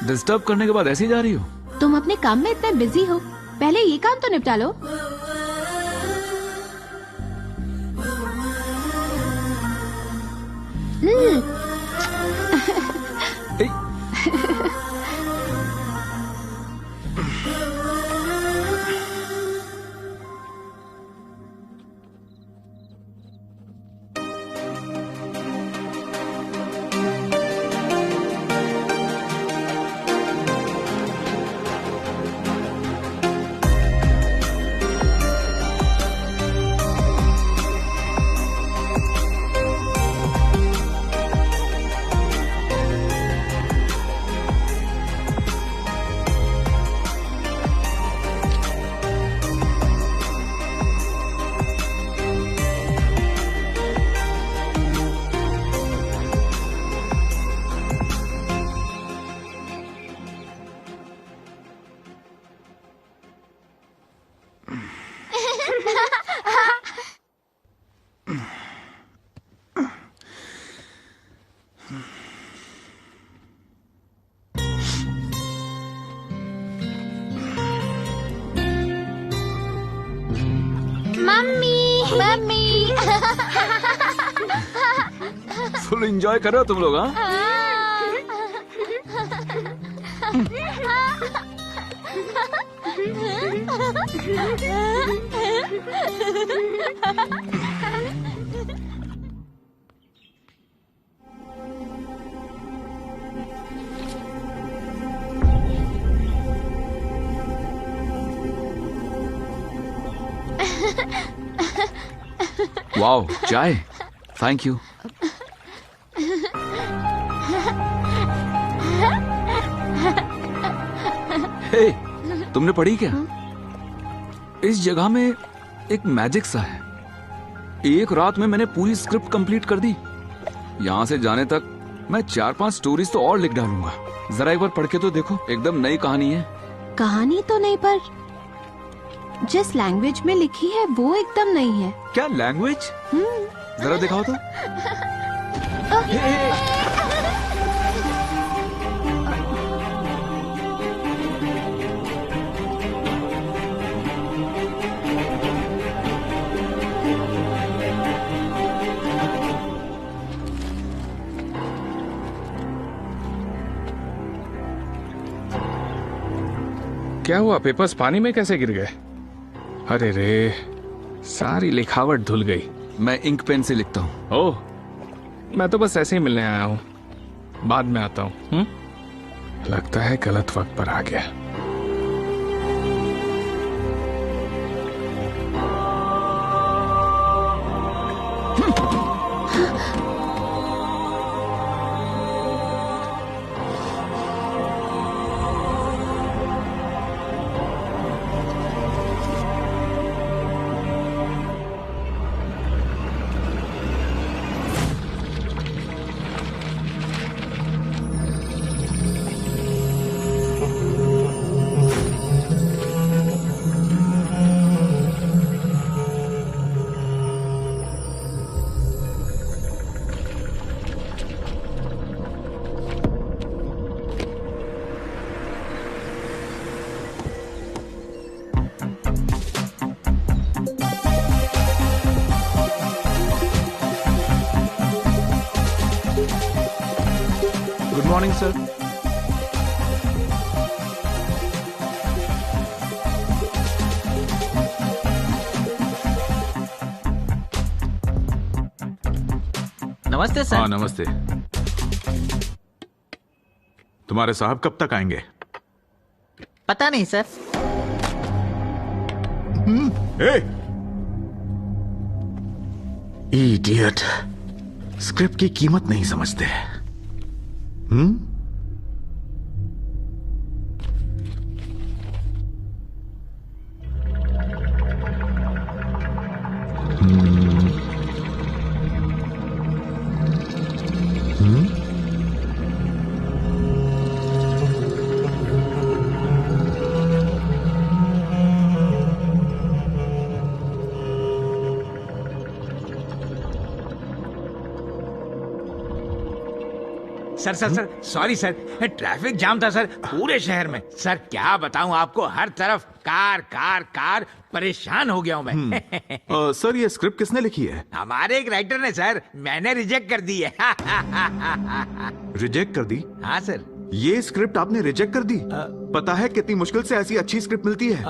डिस्टर्ब करने के बाद ऐसे ही जा रही हो? तुम अपने काम में इतने बिजी हो, पहले ये काम तो निपटा लो। फुल एंजॉय कर रहे हो तुम लोग? हाँ वाओ, चाय, थैंक यू। हे, तुमने पढ़ी क्या? इस जगह में एक मैजिक सा है। एक रात में मैंने पूरी स्क्रिप्ट कंप्लीट कर दी। यहाँ से जाने तक मैं 4-5 स्टोरीज तो और लिख डालूंगा। जरा एक बार पढ़ के तो देखो, एकदम नई कहानी है। कहानी तो नहीं, पर जिस लैंग्वेज में लिखी है वो एकदम नहीं है। क्या लैंग्वेज? जरा दिखाओ तो। क्या हुआ? पेपर्स पानी में कैसे गिर गए? अरे रे, सारी लिखावट धुल गई। मैं इंक पेन से लिखता हूँ। ओह, मैं तो बस ऐसे ही मिलने आया हूँ, बाद में आता हूँ। लगता है गलत वक्त पर आ गया। Good morning sir. नमस्ते सर। हाँ नमस्ते। तुम्हारे साहब कब तक आएंगे? पता नहीं सर। इडियट, स्क्रिप्ट की कीमत नहीं समझते। Sir sir sir sorry sir, traffic jam था सर पूरे शहर में। सर क्या बताऊं आपको, हर तरफ कार कार कार, परेशान हो गया हूं मैं। सर ये स्क्रिप्ट किसने लिखी है? हमारे एक राइटर ने सर, मैंने रिजेक्ट कर दी है। रिजेक्ट कर दी? हाँ सर। ये स्क्रिप्ट आपने रिजेक्ट कर दी? पता है कितनी मुश्किल से ऐसी अच्छी स्क्रिप्ट मिलती है।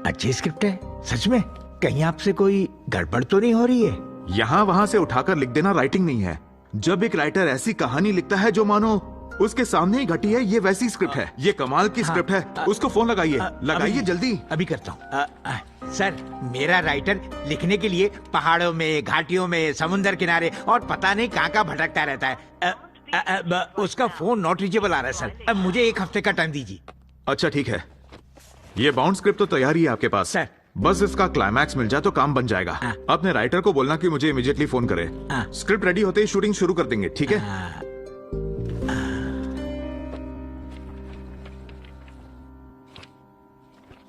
अच्छी स्क्रिप्ट है सच में? कहीं आपसे कोई गड़बड़ तो नहीं हो रही है? यहाँ वहां से उठाकर लिख देना राइटिंग नहीं है। जब एक राइटर ऐसी कहानी लिखता है जो मानो उसके सामने ही घटी है, ये वैसी स्क्रिप्ट है। ये कमाल की स्क्रिप्ट है। उसको फोन लगाइए, लगाइए जल्दी। अभी करता हूँ। सर मेरा राइटर लिखने के लिए पहाड़ों में, घाटियों में, समुद्र किनारे और पता नहीं कहाँ कहाँ भटकता रहता है। उसका फोन नॉट रीचेबल आ रहा है सर। अब मुझे 1 हफ्ते का टाइम दीजिए। अच्छा ठीक है, ये बाउंड स्क्रिप्ट तो तैयार ही है आपके पास सर। बस इसका क्लाइमैक्स मिल जाए तो काम बन जाएगा। अपने राइटर को बोलना कि मुझे इमीडिएटली फोन करे। स्क्रिप्ट रेडी होते ही शूटिंग शुरू कर देंगे, ठीक है?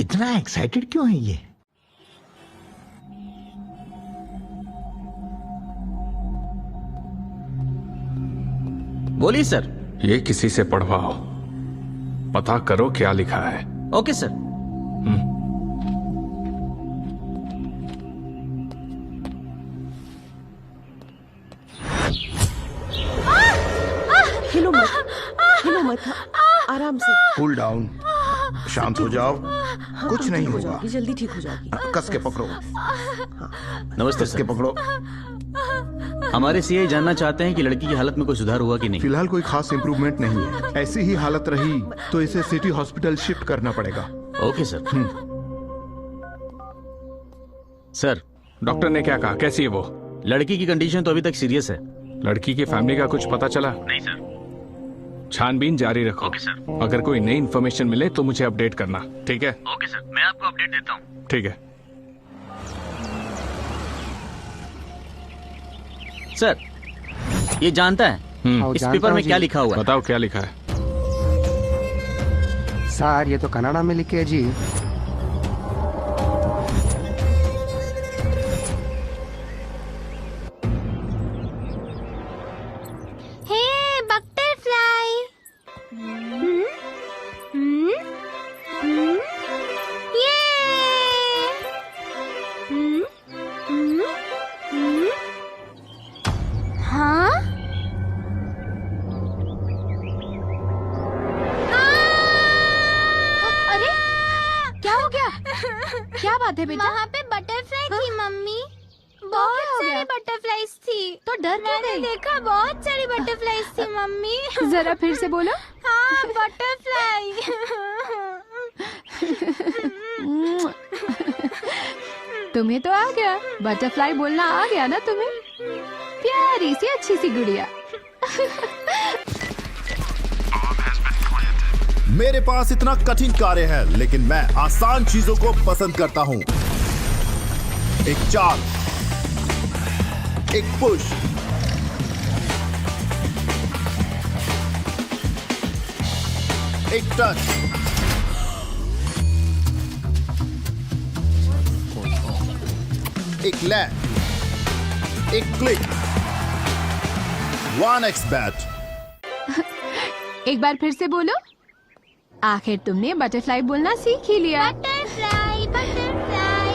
इतना एक्साइटेड क्यों है ये? बोलिए सर। ये किसी से पढ़वाओ, पता करो क्या लिखा है। Okay sir. हिलो मत, हिलो मत, आराम से। कूल डाउन, शांत हो जाओ, कुछ नहीं होगा। जल्दी ठीक हो जाएगी। कस के पकड़ो। नमस्ते कस के पकड़ो। हमारे सीआई जानना चाहते हैं कि लड़की की हालत में कोई सुधार हुआ कि नहीं। फिलहाल कोई खास इंप्रूवमेंट नहीं है। ऐसी ही हालत रही तो इसे सिटी हॉस्पिटल शिफ्ट करना पड़ेगा। Okay sir. सर डॉक्टर ने क्या कहा? कैसी है वो? लड़की की कंडीशन तो अभी तक सीरियस है। लड़की की फैमिली का कुछ पता चला? नहीं सर। छानबीन जारी रखो। Okay sir. अगर कोई नई इन्फॉर्मेशन मिले तो मुझे अपडेट करना, ठीक है? ओके सर, मैं आपको अपडेट देता हूँ। ठीक है। सर, ये जानता है इस जानता पेपर हूँ में जी। क्या लिखा हुआ है? बताओ क्या लिखा है? सर ये तो कन्नड़ा में लिखे है जी। हे बटरफ्लाई। ये हाँ अरे क्या हो गया? क्या बात है बेटा? वहाँ पे बटरफ्लाई थी मम्मी। क्या बहुत हो सारी गया? बटरफ्लाइज थी। तो डर क्यों मैंने गई? देखा बहुत सारी बटरफ्लाइज थी मम्मी। जरा फिर से बोलो। हाँ बटरफ्लाई। तुम्हें तो आ गया, बटरफ्लाई बोलना आ गया ना तुम्हें? प्यारी सी अच्छी सी गुड़िया। मेरे पास इतना कठिन कार्य है, लेकिन मैं आसान चीजों को पसंद करता हूं। एक चाल, एक पुश, एक टच, एक लैंड, एक क्लिक, 1x बैट। एक बार फिर से बोलो। आखिर तुमने बटरफ्लाई बोलना सीख ही लिया। Butterfly butterfly.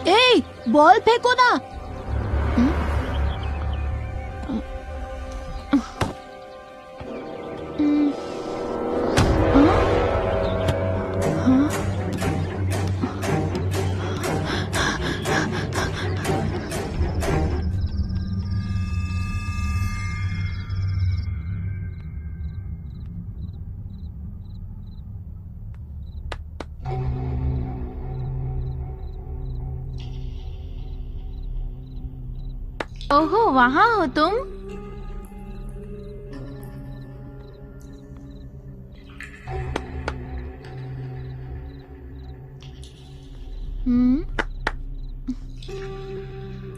ए, बॉल फेंको ना। ओहो वहाँ हो तुम?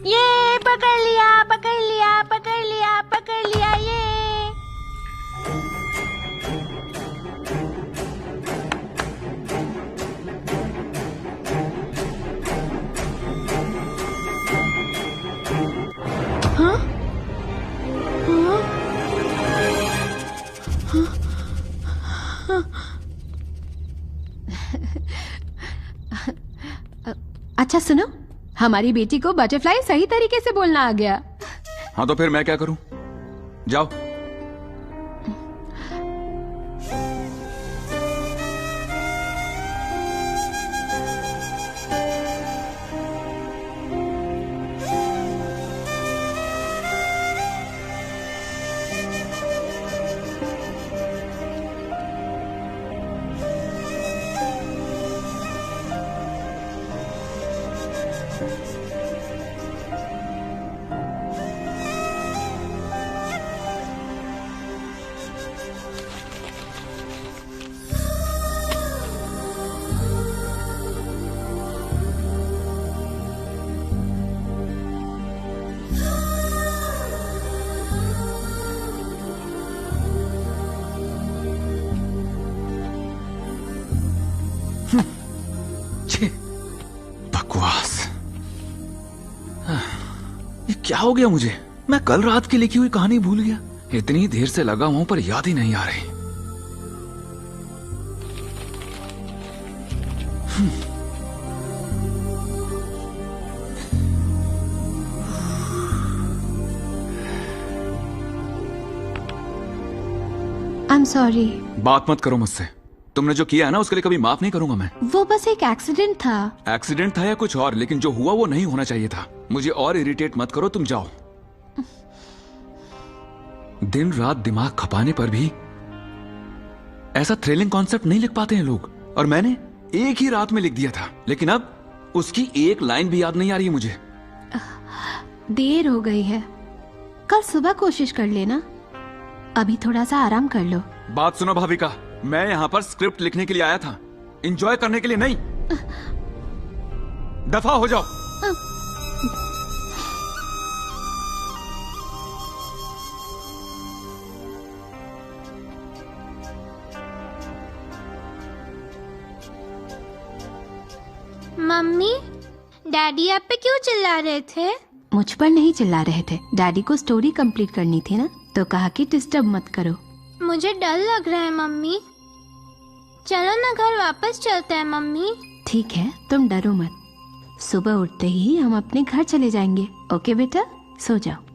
ये पकड़ लिया पकड़ लिया पकड़ लिया पकड़ लिया ये। हाँ? अच्छा सुनो, हमारी बेटी को बटरफ्लाई सही तरीके से बोलना आ गया। हाँ तो फिर मैं क्या करूं? जाओ। बकवास। ये क्या हो गया मुझे? मैं कल रात की लिखी हुई कहानी भूल गया। इतनी देर से लगा हुआ पर याद ही नहीं आ रही। I'm sorry. बात मत करो मुझसे। तुमने जो किया है ना उसके लिए कभी माफ नहीं करूंगा मैं। वो बस एक एक्सीडेंट था। एक्सीडेंट था या कुछ और, लेकिन जो हुआ वो नहीं होना चाहिए था। मुझे और इरिटेट मत करो, तुम जाओ। दिन रात दिमाग खपाने पर भी ऐसा थ्रिलिंग कॉन्सेप्ट नहीं लिख पाते हैं लोग, और मैंने एक ही रात में लिख दिया था, लेकिन अब उसकी एक लाइन भी याद नहीं आ रही है मुझे। देर हो गई है, कल सुबह कोशिश कर लेना। अभी थोड़ा सा आराम कर लो। बात सुनो भाविका, मैं यहाँ पर स्क्रिप्ट लिखने के लिए आया था, एंजॉय करने के लिए नहीं। दफा हो जाओ। मम्मी, डैडी आप पे क्यों चिल्ला रहे थे? मुझ पर नहीं चिल्ला रहे थे, डैडी को स्टोरी कंप्लीट करनी थी ना, तो कहा कि डिस्टर्ब मत करो। मुझे डर लग रहा है मम्मी। चलो ना घर वापस चलते हैं मम्मी। ठीक है, तुम डरो मत। सुबह उठते ही हम अपने घर चले जाएंगे। ओके बेटा, सो जाओ।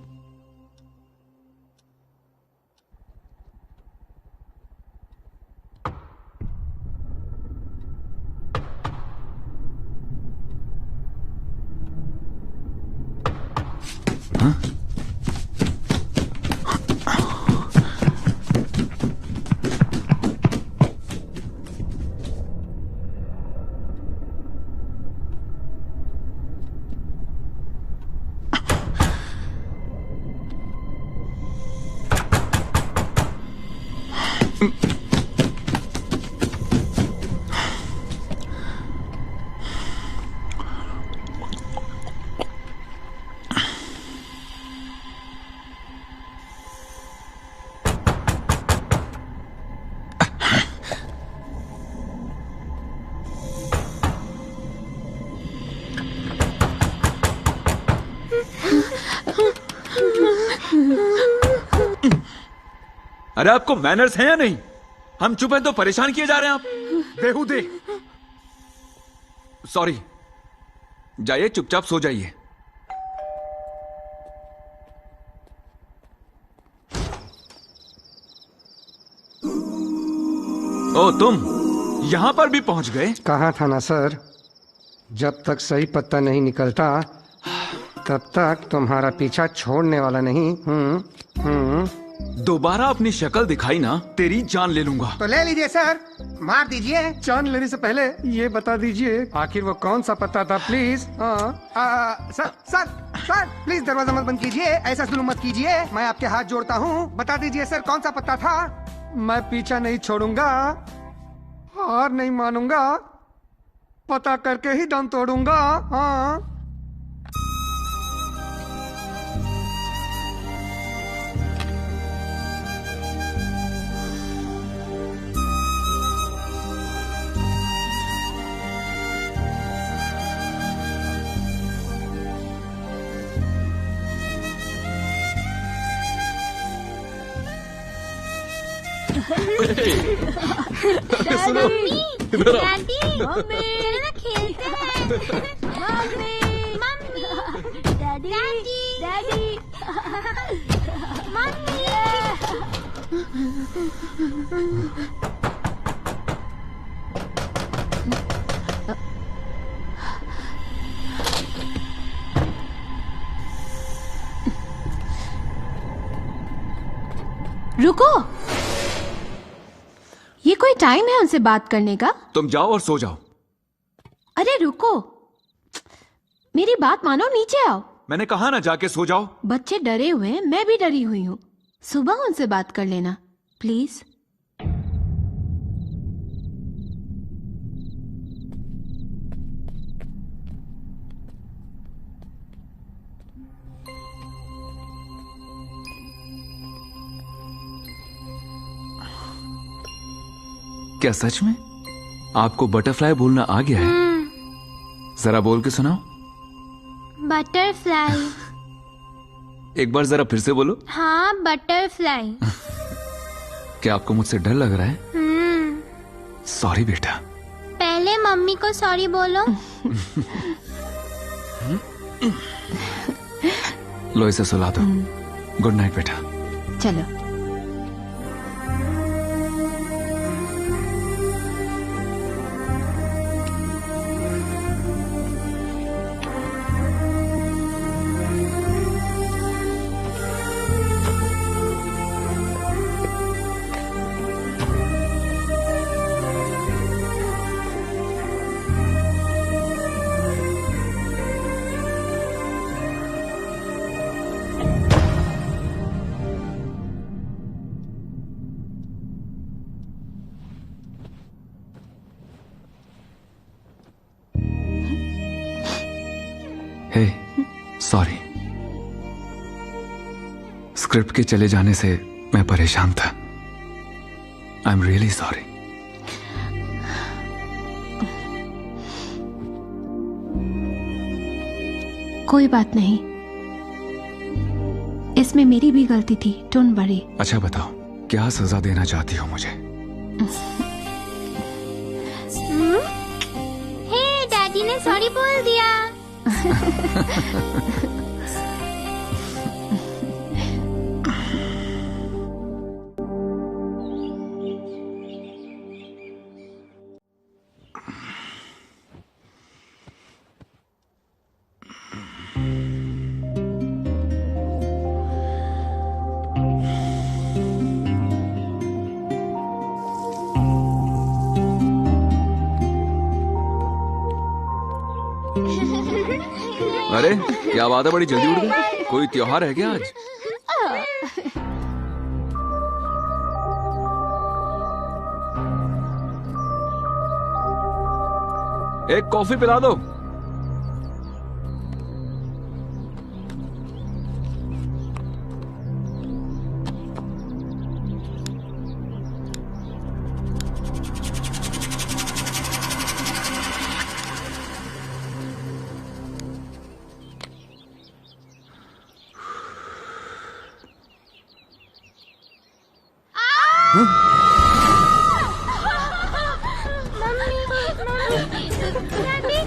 अरे आपको मैनर्स हैं या नहीं? हम चुप हैं तो परेशान किए जा रहे हैं आप बेहुदे। सॉरी, जाइए चुपचाप सो जाइए। ओ तुम यहां पर भी पहुंच गए? कहा था ना सर, जब तक सही पत्ता नहीं निकलता तब तक तुम्हारा पीछा छोड़ने वाला नहीं। दोबारा अपनी शक्ल दिखाई ना, तेरी जान ले लूंगा। तो ले लीजिए सर, मार दीजिए। जान लेने से पहले ये बता दीजिए आखिर वो कौन सा पत्ता था, please. Sir sir sir please दरवाजा मत बंद कीजिए, ऐसा जुल्म मत कीजिए, मैं आपके हाथ जोड़ता हूँ। बता दीजिए सर कौन सा पत्ता था। मैं पीछा नहीं छोड़ूंगा, हार नहीं मानूंगा, पता करके ही दम तोड़ूंगा। हाँ डैडी, डैडी, चलो ना खेलते हैं। Mummy, mummy, daddy, daddy, mummy. रुको, ये कोई टाइम है उनसे बात करने का? तुम जाओ और सो जाओ। अरे रुको, मेरी बात मानो, नीचे आओ। मैंने कहा ना जाके सो जाओ। बच्चे डरे हुए हैं, मैं भी डरी हुई हूँ। सुबह उनसे बात कर लेना प्लीज। क्या सच में आपको बटरफ्लाई बोलना आ गया है? जरा बोल के सुनाओ। बटरफ्लाई। एक बार जरा फिर से बोलो। हाँ, बटरफ्लाई। क्या आपको मुझसे डर लग रहा है? सॉरी बेटा। पहले मम्मी को सॉरी बोलो। लो इसे सुला दो। गुड नाइट बेटा। चलो। सॉरी। स्क्रिप्ट के चले जाने से मैं परेशान था। I am really sorry. कोई बात नहीं, इसमें मेरी भी गलती थी। Don't worry. अच्छा बताओ, क्या सजा देना चाहती हो मुझे? हे, डैडी ने सॉरी बोल दिया। अरे क्या बात है, बड़ी जल्दी उठ गई। कोई त्योहार है क्या आज? एक कॉफी पिला दो।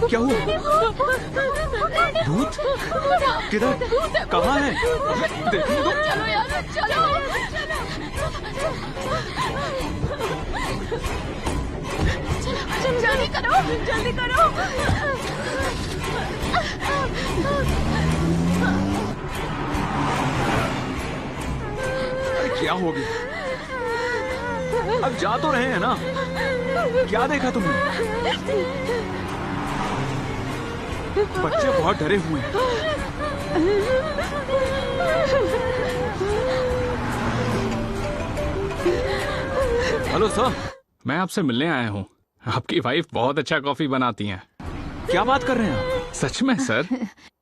क्या हुआ? भूत? किधर? कहाँ है? देखने दो। चलो यार, चलो। जल्दी करो, जल्दी करो। क्या हो गया? अब जा तो रहे हैं ना? क्या देखा तुमने? बच्चे बहुत डरे हुए हैं। हेलो सर, मैं आपसे मिलने आया हूँ। आपकी वाइफ बहुत अच्छा कॉफी बनाती हैं। क्या बात कर रहे हैं आप? सच में सर।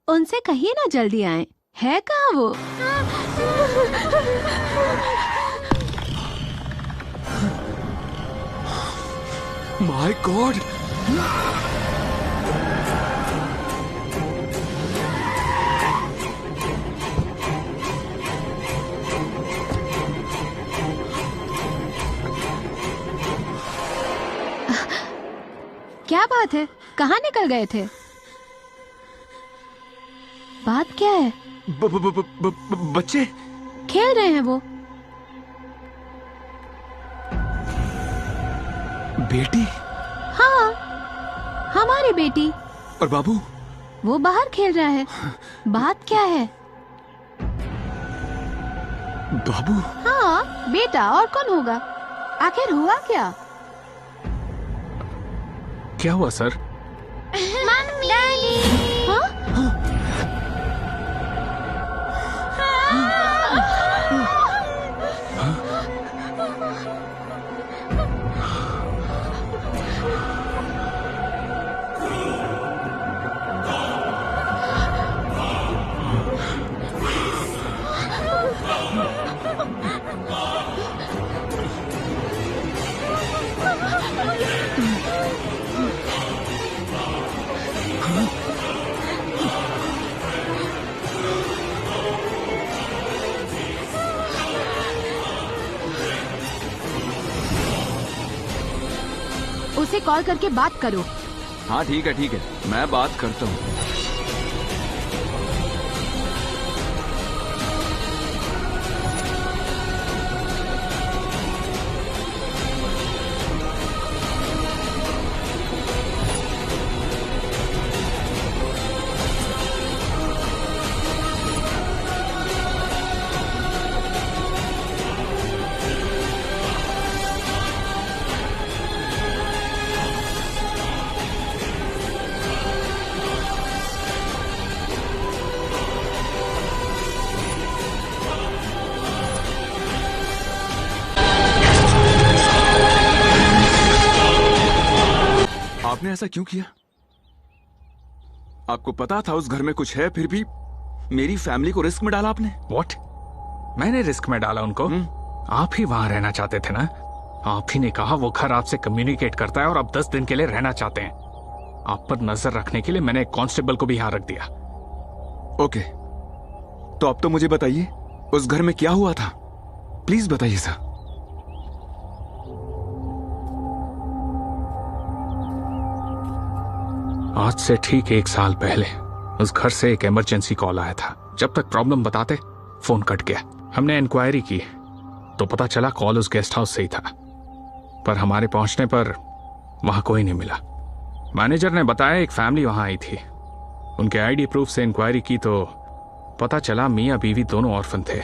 उनसे कहिए ना जल्दी आए। है कहाँ वो? My God! क्या बात है? कहाँ निकल गए थे? बात क्या है? बच्चे खेल रहे हैं वो। बेटी? हाँ, हमारी बेटी। और बाबू? वो बाहर खेल रहा है। बात क्या है? बाबू? हाँ, बेटा और कौन होगा? आखिर हुआ क्या? क्या हुआ सर? मम्मी। डैडी। हाँ? उसे कॉल करके बात करो। हाँ ठीक है, मैं बात करता हूँ। आपने ऐसा क्यों किया? आपको पता था उस घर में कुछ है, फिर भी मेरी फैमिली को रिस्क में डाला आपने। व्हाट? मैंने रिस्क में डाला उनको? आप ही वहां रहना चाहते थे ना? आप ही ने कहा वो घर आपसे कम्युनिकेट करता है और आप 10 दिन के लिए रहना चाहते हैं। आप पर नजर रखने के लिए मैंने एक कांस्टेबल को भी यहां रख दिया। ओके, तो अब तो मुझे बताइए उस घर में क्या हुआ था, प्लीज बताइए सर। आज से ठीक 1 साल पहले उस घर से एक इमरजेंसी कॉल आया था। जब तक प्रॉब्लम बताते फोन कट गया। हमने इंक्वायरी की तो पता चला कॉल उस गेस्ट हाउस से ही था, पर हमारे पहुंचने पर वहां कोई नहीं मिला। मैनेजर ने बताया एक फैमिली वहां आई थी। उनके आईडी प्रूफ से इंक्वायरी की तो पता चला मियां बीवी दोनों ऑर्फन थे।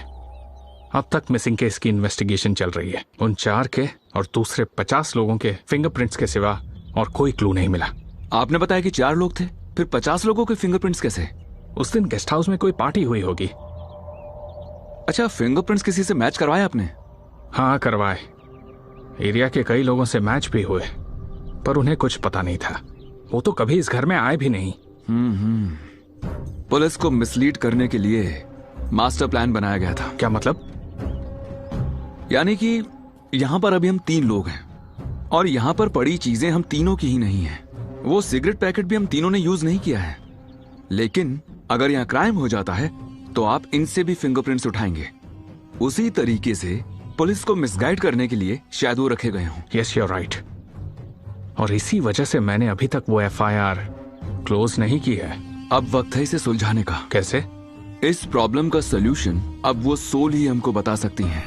अब तक मिसिंग केस की इन्वेस्टिगेशन चल रही है। उन 4 के और दूसरे 50 लोगों के फिंगरप्रिंट्स के सिवा और कोई क्लू नहीं मिला। आपने बताया कि 4 लोग थे, फिर 50 लोगों के फिंगरप्रिंट्स कैसे? उस दिन गेस्ट हाउस में कोई पार्टी हुई होगी। अच्छा, फिंगरप्रिंट्स किसी से मैच करवाए आपने? हाँ, करवाए। एरिया के कई लोगों से मैच भी हुए, पर उन्हें कुछ पता नहीं था। वो तो कभी इस घर में आए भी नहीं। पुलिस को मिसलीड करने के लिए मास्टर प्लान बनाया गया था। क्या मतलब? यानी कि यहाँ पर अभी हम 3 लोग हैं और यहाँ पर पड़ी चीजें हम तीनों की ही नहीं है। वो सिगरेट पैकेट भी हम तीनों ने यूज नहीं किया है, लेकिन अगर यहाँ क्राइम हो जाता है तो आप इनसे भी फिंगरप्रिंट्स उठाएंगे। उसी तरीके से पुलिस को मिसगाइड करने के लिए शायद वो रखे गए हों। Yes, you are right. और इसी वजह से मैंने अभी तक वो एफआईआर क्लोज नहीं की है। अब वक्त है इसे सुलझाने का। कैसे? इस प्रॉब्लम का सलूशन अब वो सोल ही हमको बता सकती हैं।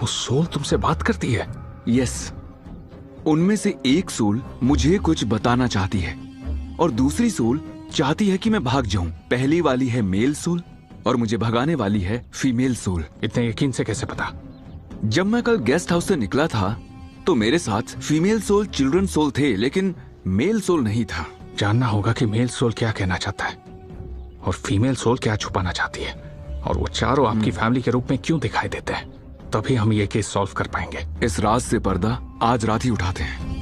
वो सोल तुमसे बात करती है? यस, उनमें से एक सोल मुझे कुछ बताना चाहती है और दूसरी सोल चाहती है कि मैं भाग जाऊं। पहली वाली है मेल सोल और मुझे भगाने वाली है फीमेल सोल। इतने यकीन से कैसे पता? जब मैं कल गेस्ट हाउस से निकला था तो मेरे साथ फीमेल सोल, चिल्ड्रन सोल थे, लेकिन मेल सोल नहीं था। जानना होगा कि मेल सोल क्या कहना चाहता है और फीमेल सोल क्या छुपाना चाहती है, और वो चारों आपकी फैमिली के रूप में क्यों दिखाई देते हैं। तभी हम ये केस सॉल्व कर पाएंगे। इस राज से पर्दा आज रात ही उठाते हैं।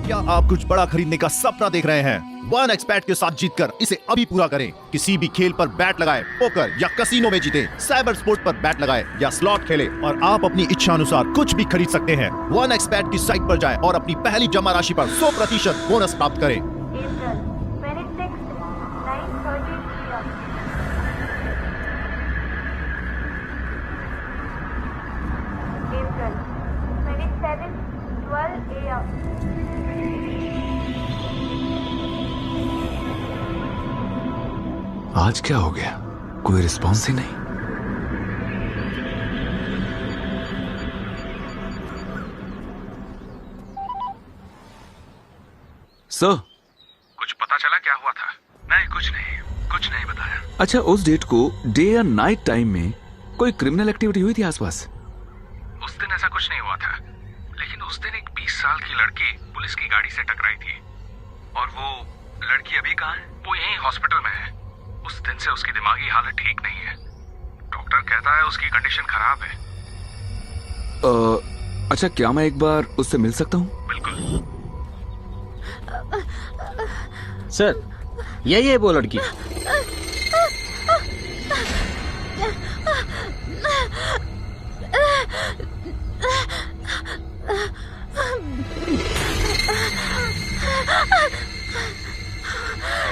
क्या आप कुछ बड़ा खरीदने का सपना देख रहे हैं? 1xBet के साथ जीतकर इसे अभी पूरा करें। किसी भी खेल पर बैट लगाए, पोकर या कसिनो में जीते, साइबर स्पोर्ट्स पर बैट लगाए या स्लॉट खेले और आप अपनी इच्छा अनुसार कुछ भी खरीद सकते हैं। 1xBet की साइट पर जाएं और अपनी पहली जमा राशि पर 100% बोनस प्राप्त करें। आज क्या हो गया? कोई रिस्पॉन्स ही नहीं। सर, कुछ पता चला क्या हुआ था? नहीं, कुछ नहीं बताया। अच्छा, उस डेट को डे या नाइट टाइम में कोई क्रिमिनल एक्टिविटी हुई थी आसपास? उस दिन ऐसा कुछ नहीं हुआ था, लेकिन उस दिन एक 20 साल की लड़की पुलिस की गाड़ी से टकराई थी। और वो लड़की अभी कहाँ है? वो यहीं हॉस्पिटल में है। उस दिन से उसकी दिमागी हालत ठीक नहीं है। डॉक्टर कहता है उसकी कंडीशन खराब है। अच्छा, क्या मैं एक बार उससे मिल सकता हूँ? बिल्कुल। सर, यही है वो लड़की।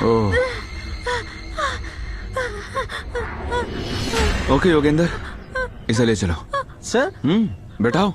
ओह, ओके योगेंद्र, इसे ले चलो। सर? बैठाओ।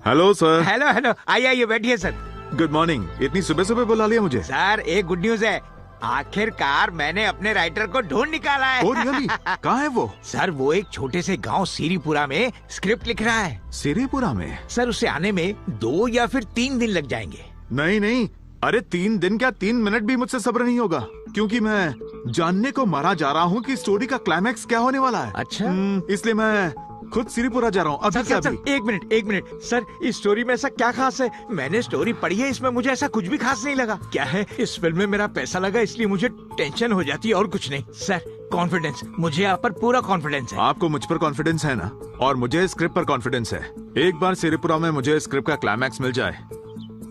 Hello sir. हेलो, आइए बैठिए सर। Good morning. इतनी सुबह सुबह बुला लिया मुझे? सर, एक गुड न्यूज है। आखिरकार मैंने अपने राइटर को ढूंढ निकाला है। Oh, really? कहाँ है वो? सर, वो एक छोटे से गांव सीरीपुरा में स्क्रिप्ट लिख रहा है। सीरीपुरा में? सर, उसे आने में 2 या फिर 3 दिन लग जाएंगे। नहीं, अरे 3 दिन क्या, 3 मिनट भी मुझसे सब्र नहीं होगा, क्योंकि मैं जानने को मारा जा रहा हूँ कि स्टोरी का क्लाइमैक्स क्या होने वाला है। अच्छा, इसलिए मैं खुद सीरीपुरा जा रहा हूँ अभी। सर, एक मिनट सर, इस स्टोरी में ऐसा क्या खास है? मैंने स्टोरी पढ़ी है, इसमें मुझे ऐसा कुछ भी खास नहीं लगा। क्या है, इस फिल्म में मेरा पैसा लगा, इसलिए मुझे टेंशन हो जाती है और कुछ नहीं। सर, कॉन्फिडेंस, मुझे आप पर पूरा कॉन्फिडेंस है। आपको मुझ पर कॉन्फिडेंस है ना, और मुझे स्क्रिप्ट पर कॉन्फिडेंस है। एक बार सीरीपुरा में मुझे स्क्रिप्ट का क्लाइमैक्स मिल जाए,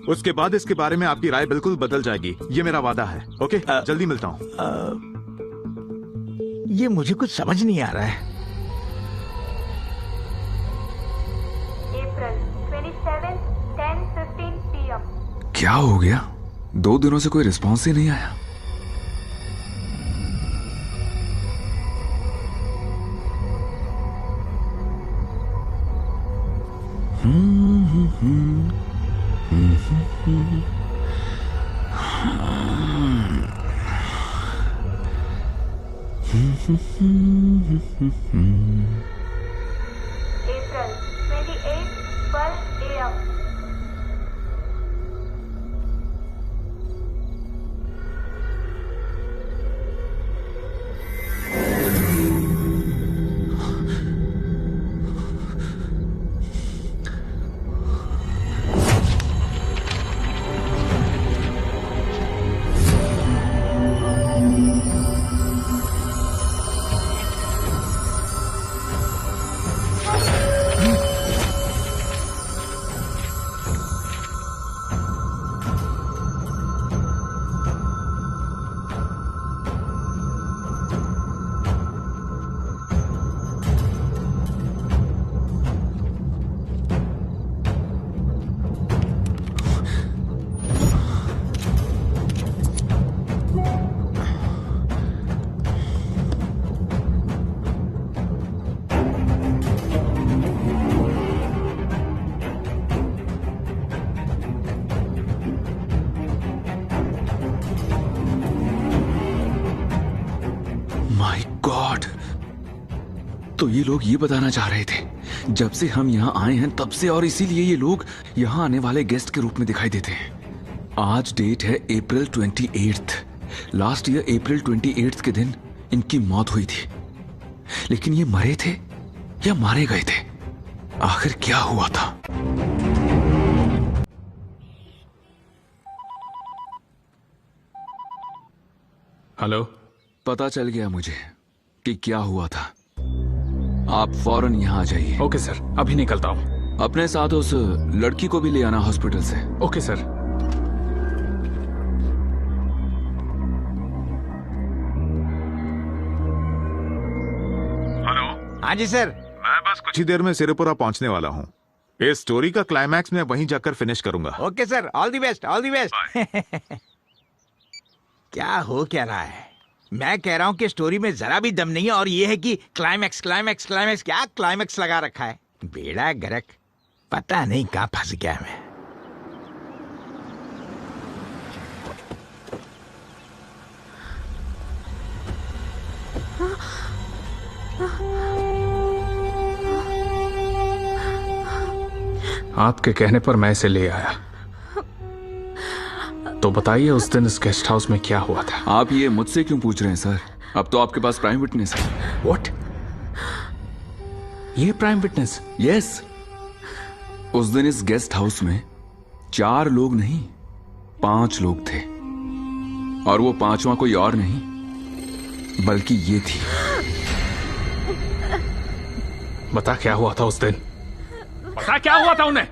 उसके बाद इसके बारे में आपकी राय बिल्कुल बदल जाएगी, ये मेरा वादा है। ओके, जल्दी मिलता हूँ। ये मुझे कुछ समझ नहीं आ रहा है। April 27, 10:15 PM. क्या हो गया? 2 दिनों से कोई रिस्पॉन्स ही नहीं आया। April 28, 12 AM. माय गॉड, तो ये लोग ये बताना चाह रहे थे, जब से हम यहाँ आए हैं तब से, और इसीलिए ये लोग यहाँ आने वाले गेस्ट के रूप में दिखाई देते हैं। आज डेट है अप्रैल 28। लास्ट ईयर अप्रैल 28 के दिन इनकी मौत हुई थी, लेकिन ये मरे थे या मारे गए थे? आखिर क्या हुआ था? हेलो, पता चल गया मुझे कि क्या हुआ था। आप फौरन यहाँ आ जाइए। ओके सर, अभी निकलता हूँ। अपने साथ उस लड़की को भी ले आना हॉस्पिटल से। Okay sir. हेलो। हाँ जी सर। मैं बस कुछ ही देर में सिरपुरा पहुंचने वाला हूँ। इस स्टोरी का क्लाइमैक्स मैं वहीं जाकर फिनिश करूंगा। Okay sir, all the best, all the best. क्या हो क्या रहा है? मैं कह रहा हूं कि स्टोरी में जरा भी दम नहीं है, और ये है कि क्लाइमैक्स क्लाइमैक्स क्लाइमैक्स। क्या क्लाइमैक्स लगा रखा है? बेड़ा गर्क, पता नहीं कहां फंस गया मैं। आपके कहने पर मैं इसे ले आया। तो बताइए उस दिन इस गेस्ट हाउस में क्या हुआ था? आप ये मुझसे क्यों पूछ रहे हैं सर? अब तो आपके पास प्राइम विटनेस है। व्हाट? ये प्राइम विटनेस? यस। उस दिन इस गेस्ट हाउस में 4 लोग नहीं 5 लोग थे, और वो 5वां कोई और नहीं बल्कि ये थी। बता क्या हुआ था उस दिन? बता क्या हुआ था उन्हें?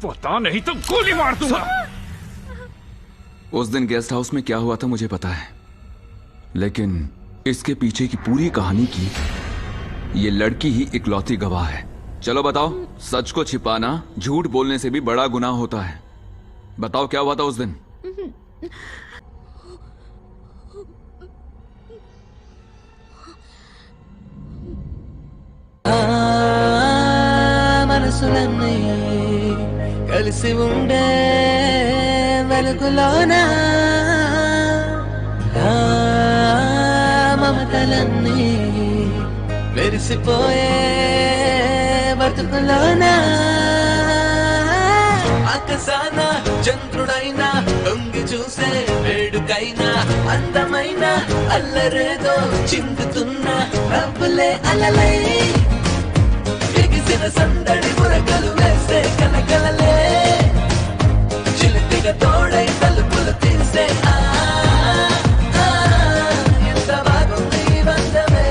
पता नहीं तो गोली मार दूंगा। उस दिन गेस्ट हाउस में क्या हुआ था मुझे पता है, लेकिन इसके पीछे की पूरी कहानी की ये लड़की ही इकलौती गवाह है। चलो बताओ, सच को छिपाना झूठ बोलने से भी बड़ा गुनाह होता है। बताओ क्या हुआ था उस दिन? మనసులన్నీ కలిసి ఉండే వెలుగులోనా మమతలన్నీ మెరిసిపోయే బతుకులోనా ఆకాశాన చంద్రుడైనా తొంగి చూసే వేడుకైనా అందమైన అల్లరేదో చిందుతున్న రబ్బులే అలలై ఎగిసిన సందడి మురకలు వేసే కలకలలే చిలిపిగా తోడై తలుపులు తీసే ఎంత బాగుంది ఈ బంధమే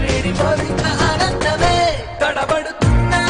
వీడిపోతున్న ఆనందమే తడబడుతున్నా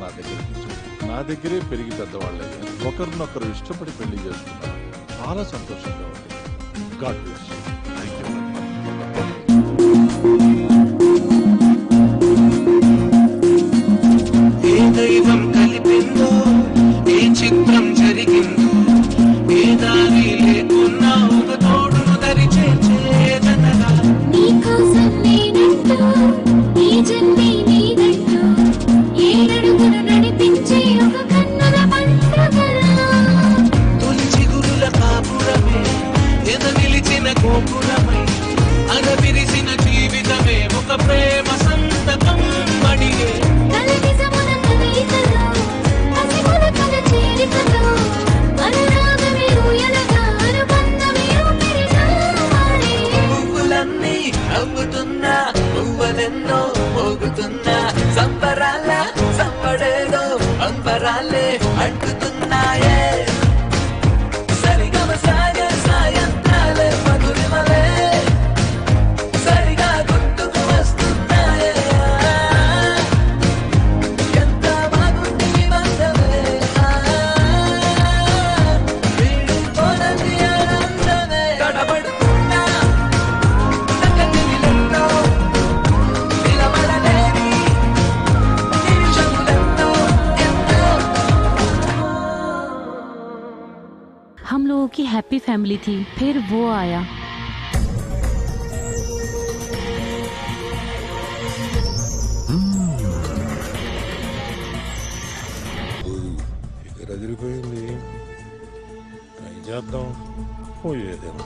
నా దగ్గర నా దగ్గరే పెరిగి పెద్దవాళ్ళయ్యారు. ఒకరినొకరు ఇష్టపడి పెళ్లి చేసుకున్నారు. చాలా సంతోషంగా ఉంది. God bless you. థాంక్యూ. ఏ దైవం కలిపిందో, ఏ చిత్రం జరిగిందో, ఏ దారి లేకున్నా ఒక తోడును దరి చేర్చేదనగా నీకోసం నేనంటూ ఈ జన్మే నీదంటూ ఏడడుగును నడిపించే ఒక కన్నుల పండుగలా తొలి చిగురుల కాపురమే ఎద నిలిచిన గోపురమై అరవిరిసిన జీవితమే ఒక ప్రేమ సంతకం మడిగే కలగిసమున కలయికలో హసిమున కల చేరికలో అనురాగమే ఊయలగా అనుబంధమే ఊపిరిగాలి పువ్వులన్నీ నవ్వుతున్నా పువ్వులెన్నో మోగుతున్నా సంబరాల సంబడేదో అంబరాలే అంటుతున్నాయే సరిగమ సాయ సాయంత్రాలే మధురిమలే సరిగా గుర్తుకు వస్తున్నాయే ఎంత బాగుంది ఈ బంధమే వీడిపోనంది ఆనందమే తడబడుతున్నా తగ్గనిలెన్నో నిలబడలేని నిమిషములెన్నో ఎన్నో हम लोगों की हैप्पी फैमिली थी, फिर वो आया। ఇక్కడ అదిరిపోయింది. ట్రై చేద్దాం. పోయేదేమో.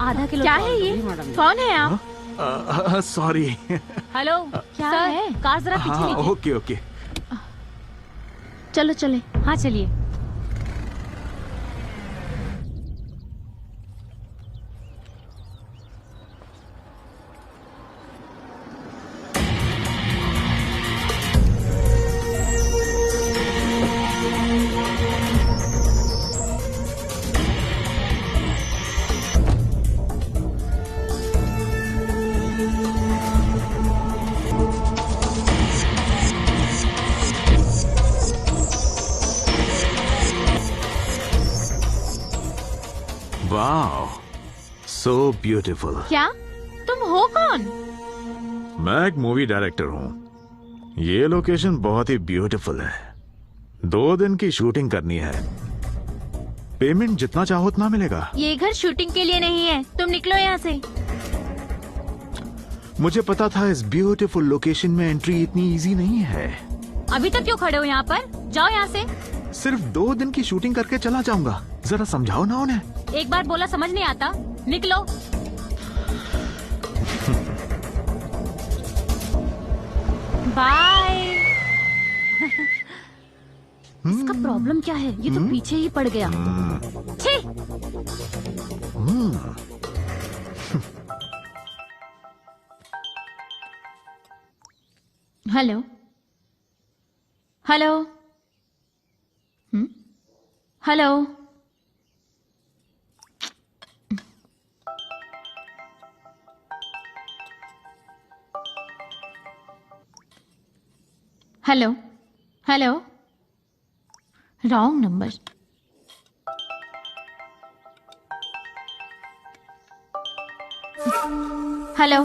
आधा किलो क्या है ये? कौन है आप? सॉरी. हेलो क्या है? कार जरा पीछे लीजिए। Okay okay. चलो चले। हाँ चलिए। Wow, so beautiful. क्या तुम हो कौन? मैं एक मूवी डायरेक्टर हूँ. ये लोकेशन बहुत ही ब्यूटीफुल है. 2 दिन की शूटिंग करनी है. पेमेंट जितना चाहो उतना मिलेगा. ये घर शूटिंग के लिए नहीं है, तुम निकलो यहाँ से। मुझे पता था इस ब्यूटीफुल लोकेशन में एंट्री इतनी इजी नहीं है. अभी तक क्यों खड़े हो यहाँ पर? जाओ यहाँ से। सिर्फ 2 दिन की शूटिंग करके चला जाऊंगा. जरा समझाओ ना उन्हें. एक बार बोला समझ नहीं आता, निकलो। बाय। इसका प्रॉब्लम क्या है? ये तो पीछे ही पड़ गया। छी! Hello hello hello hello hello wrong number. Hello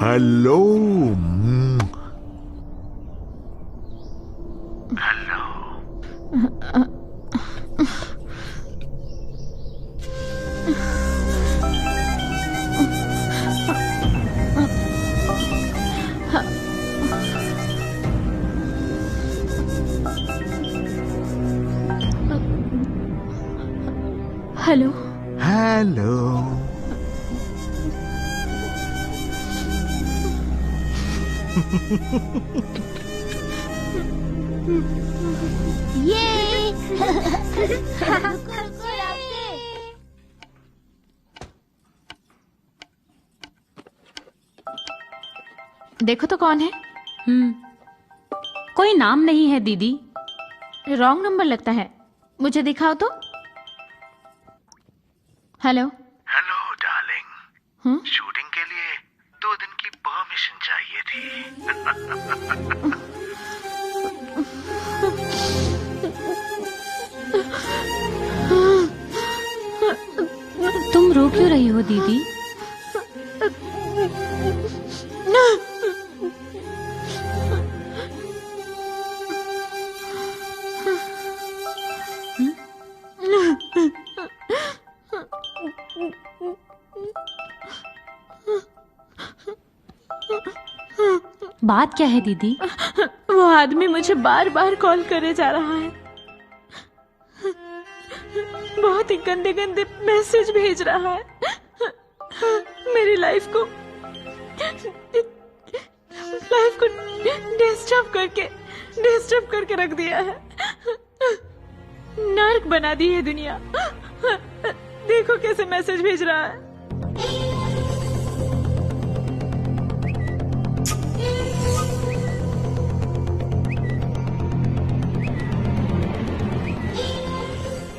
hello. Hello hello. ये देखो तो कौन है? कोई नाम नहीं है दीदी, रॉन्ग नंबर लगता है। मुझे दिखाओ तो। हेलो हेलो डार्लिंग, शूटिंग के लिए 2 दिन की परमिशन चाहिए थी। तुम रो क्यों रही हो दीदी? बात क्या है दीदी? वो आदमी मुझे बार बार कॉल करे जा रहा है, बहुत ही गंदे गंदे मैसेज भेज रहा है, मेरी लाइफ को डिस्टर्ब करके रख दिया है, नर्क बना दी है दुनिया। देखो कैसे मैसेज भेज रहा है।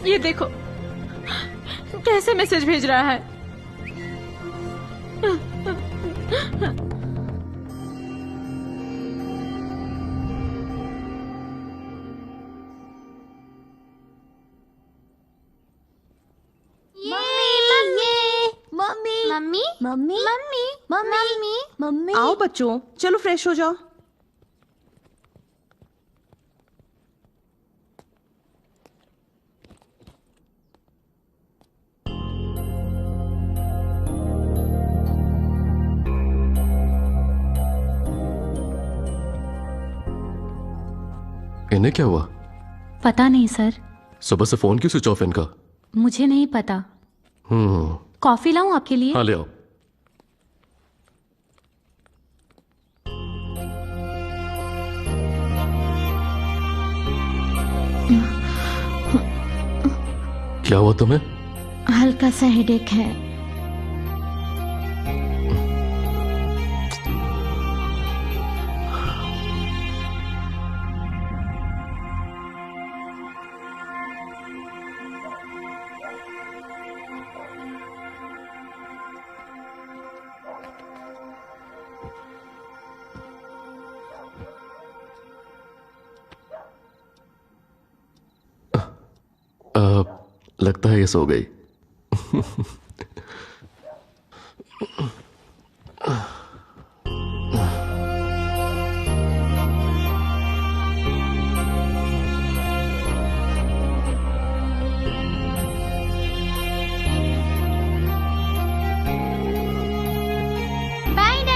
ये देखो कैसे मैसेज भेज रहा है। Mummy mummy mummy mummy mummy. आओ बच्चों, चलो फ्रेश हो जाओ। इन्हें क्या हुआ? पता नहीं सर, सुबह से फोन क्यों स्विच ऑफ इनका? मुझे नहीं पता। कॉफी लाऊं आपके लिए? हाँ ले आओ। क्या हुआ तुम्हें? हल्का सा हेडेक है। लगता है ये सो गई।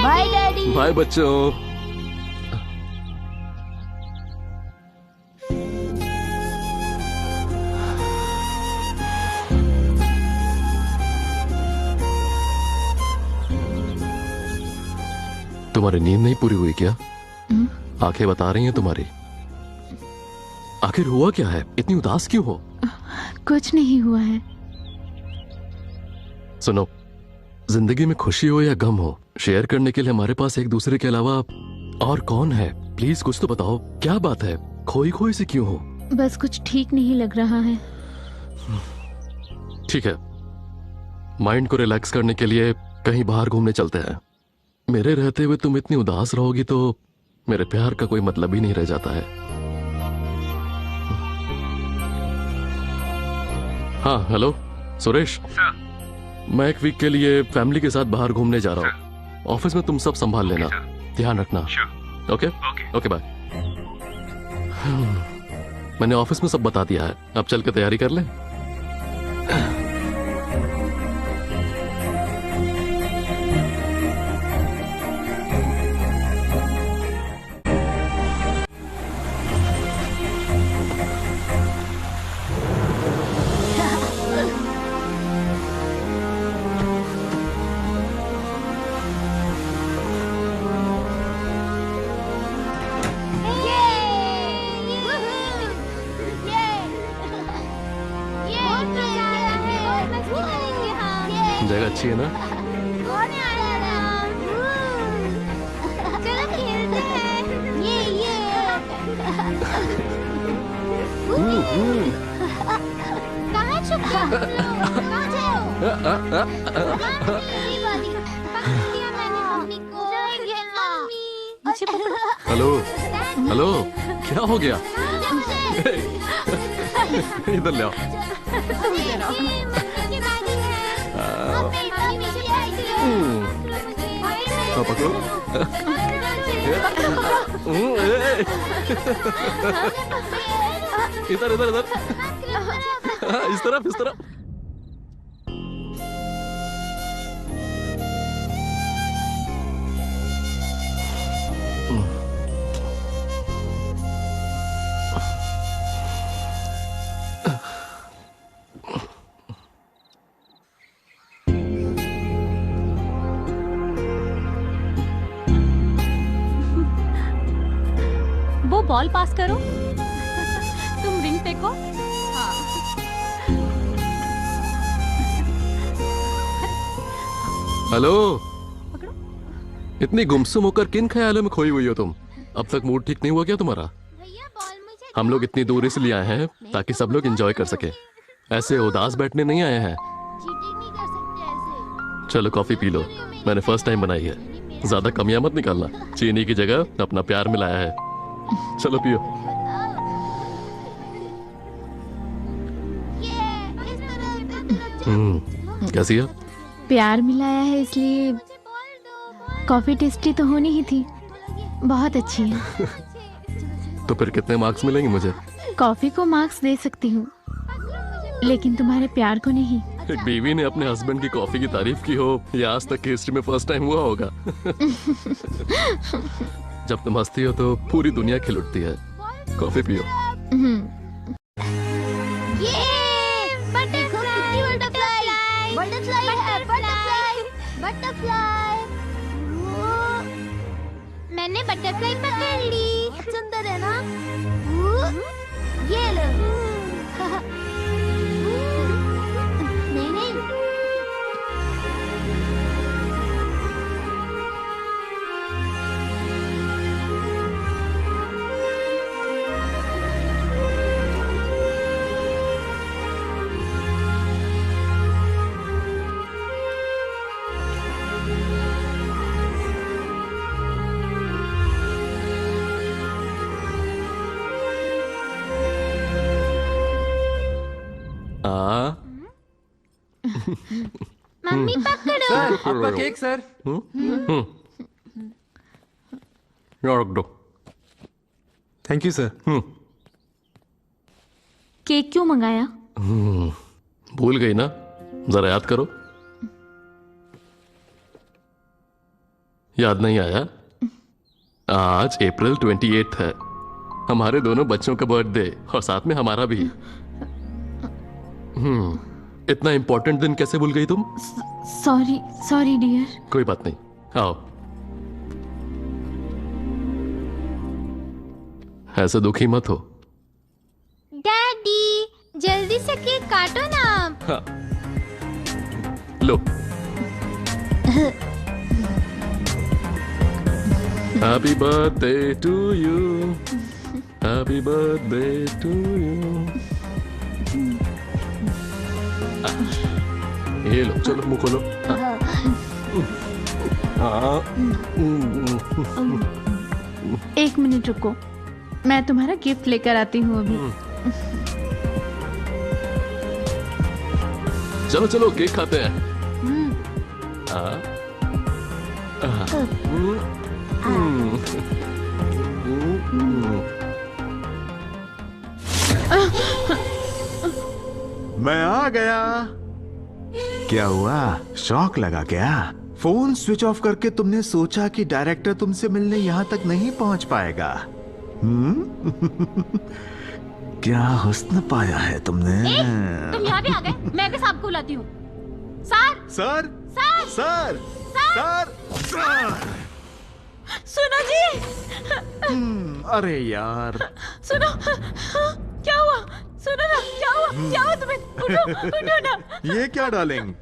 Bye daddy. बाय बच्चों। तुम्हारी नींद नहीं पूरी हुई क्या? आंखें बता रही हैं तुम्हारी। आखिर हुआ क्या है? इतनी उदास क्यों हो? कुछ नहीं हुआ है। सुनो, जिंदगी में खुशी हो या गम हो, शेयर करने के लिए हमारे पास एक दूसरे के अलावा और कौन है? प्लीज कुछ तो बताओ, क्या बात है? खोई खोई से क्यों हो? बस कुछ ठीक नहीं लग रहा है। ठीक है, माइंड को रिलैक्स करने के लिए कहीं बाहर घूमने चलते हैं। मेरे रहते हुए तुम इतनी उदास रहोगी तो मेरे प्यार का कोई मतलब ही नहीं रह जाता है। हाँ हेलो सुरेश, मैं एक वीक के लिए फैमिली के साथ बाहर घूमने जा रहा हूँ। ऑफिस में तुम सब संभाल लेना, ध्यान रखना। Okay okay bye. मैंने ऑफिस में सब बता दिया है, अब चल के तैयारी कर ले। जगह अच्छी है ना? चलो खेलते हैं। ये कहाँ छुपा? हेलो हेलो, क्या हो गया? इधर ले आओ। पकड़ो। इधर इधर इधर, इस तरफ इस तरफ। वो बॉल पास करो। तुम रिंग फेंको। हेलो, इतनी गुमसुम होकर किन ख्यालों में खोई हुई हो तुम? अब तक मूड ठीक नहीं हुआ क्या तुम्हारा? हम लोग इतनी दूर इसलिए आए हैं ताकि सब लोग एंजॉय कर सके। ऐसे उदास बैठने नहीं आए हैं। चलो कॉफी पी लो, मैंने फर्स्ट टाइम बनाई है। ज्यादा कमियां मत निकालना, चीनी की जगह अपना प्यार मिलाया है। चलो पियो। कैसी है? प्यार मिलाया है इसलिए कॉफी टेस्टी तो होनी ही थी। बहुत अच्छी है। तो फिर कितने मार्क्स मिलेंगे मुझे? कॉफी को मार्क्स दे सकती हूँ, लेकिन तुम्हारे प्यार को नहीं। एक बीवी ने अपने हस्बैंड की कॉफी की तारीफ की हो, यह आज तक की हिस्ट्री में फर्स्ट टाइम हुआ होगा। जब तुम हंसती हो तो पूरी दुनिया खिल उठती है। कॉफी पियो। मैंने बटरफ्लाई पकड़ ली। सुंदर है ना? ये लो। नहीं नहीं। मम्मी पकड़ो। सर, आपका केक सर। रख दो। Thank you sir. केक क्यों मंगाया? भूल गई ना, जरा याद करो। याद नहीं आया? आज अप्रैल 28 है, हमारे दोनों बच्चों का बर्थडे और साथ में हमारा भी। इतना इंपॉर्टेंट दिन कैसे भूल गई तुम? Sorry sorry dear. कोई बात नहीं, आओ। ऐसे दुखी मत हो। डैडी जल्दी से केक काटो ना। हाँ। लो। Happy birthday to you, happy birthday to you. ये लो, चलो मुंह खोलो। एक मिनट रुको, मैं तुम्हारा गिफ्ट लेकर आती हूँ अभी। चलो चलो केक खाते हैं। मैं आ गया। क्या हुआ, शौक लगा क्या? फोन स्विच ऑफ करके तुमने सोचा कि डायरेक्टर तुमसे मिलने यहाँ तक नहीं पहुंच पाएगा? क्या हुस्न पाया है तुमने। तुम यहाँ भी आ गए? मैं भी साहब को बुलाती हूँ। Sir sir sir sir sir sir. सुनो जी। अरे यार, सुनो। क्या हुआ? सुनो ना, क्या हुआ? क्या हुआ तुम्हें? उठो उठो ना। ये क्या डार्लिंग,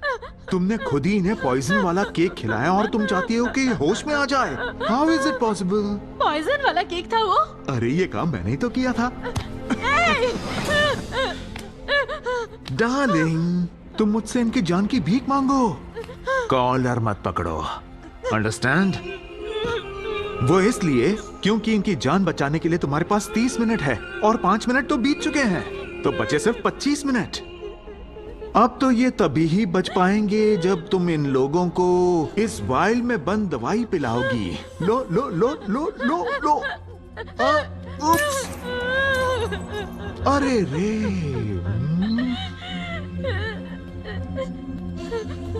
तुमने खुद ही इन्हें पॉइजन वाला केक खिलाया और तुम चाहती हो कि होश में आ जाए? How is it possible? Poison वाला केक था वो? अरे ये काम मैंने ही तो किया था। डार्लिंग, तुम मुझसे इनकी जान की भीख मांगो, कॉलर मत पकड़ो, अंडरस्टैंड? वो इसलिए क्योंकि इनकी जान बचाने के लिए तुम्हारे पास 30 मिनट है और 5 मिनट तो बीत चुके हैं, तो बचे सिर्फ 25 मिनट। अब तो ये तभी ही बच पाएंगे जब तुम इन लोगों को इस वाइल में बंद दवाई पिलाओगी। लो लो लो लो लो लो। उप्स। अरे रे।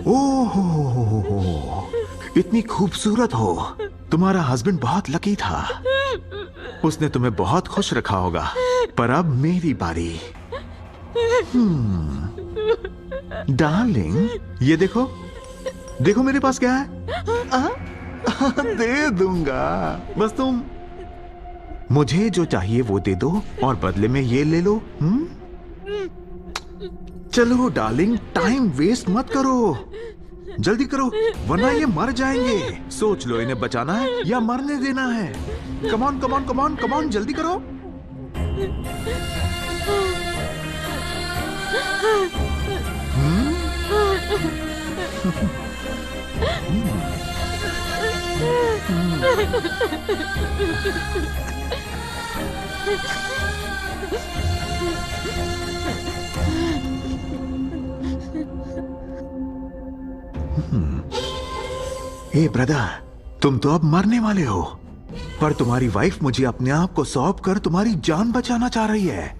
ओह, इतनी खूबसूरत हो। तुम्हारा हस्बैंड बहुत लकी था, उसने तुम्हें बहुत खुश रखा होगा। पर अब मेरी बारी। डार्लिंग, ये देखो, देखो मेरे पास क्या है। दे दूंगा, बस तुम मुझे जो चाहिए वो दे दो और बदले में ये ले लो। चलो डार्लिंग, टाइम वेस्ट मत करो, जल्दी करो वरना ये मर जाएंगे। सोच लो, इन्हें बचाना है या मरने देना है। कमॉन कमॉन कमॉन कमॉन, जल्दी करो। ए ब्रदर, तुम तो अब मरने वाले हो, पर तुम्हारी वाइफ मुझे अपने आप को सौंप कर तुम्हारी जान बचाना चाह रही है।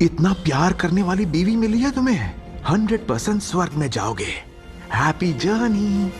इतना प्यार करने वाली बीवी मिली है तुम्हें, 100% स्वर्ग में जाओगे। Happy journey.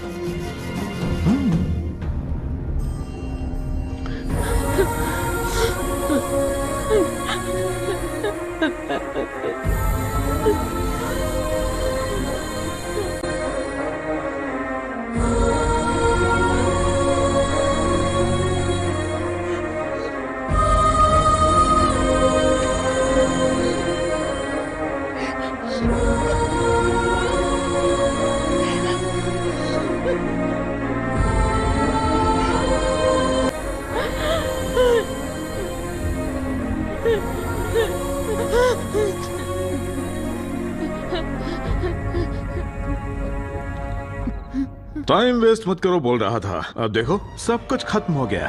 टाइम वेस्ट मत करो बोल रहा था, अब देखो सब कुछ खत्म हो गया।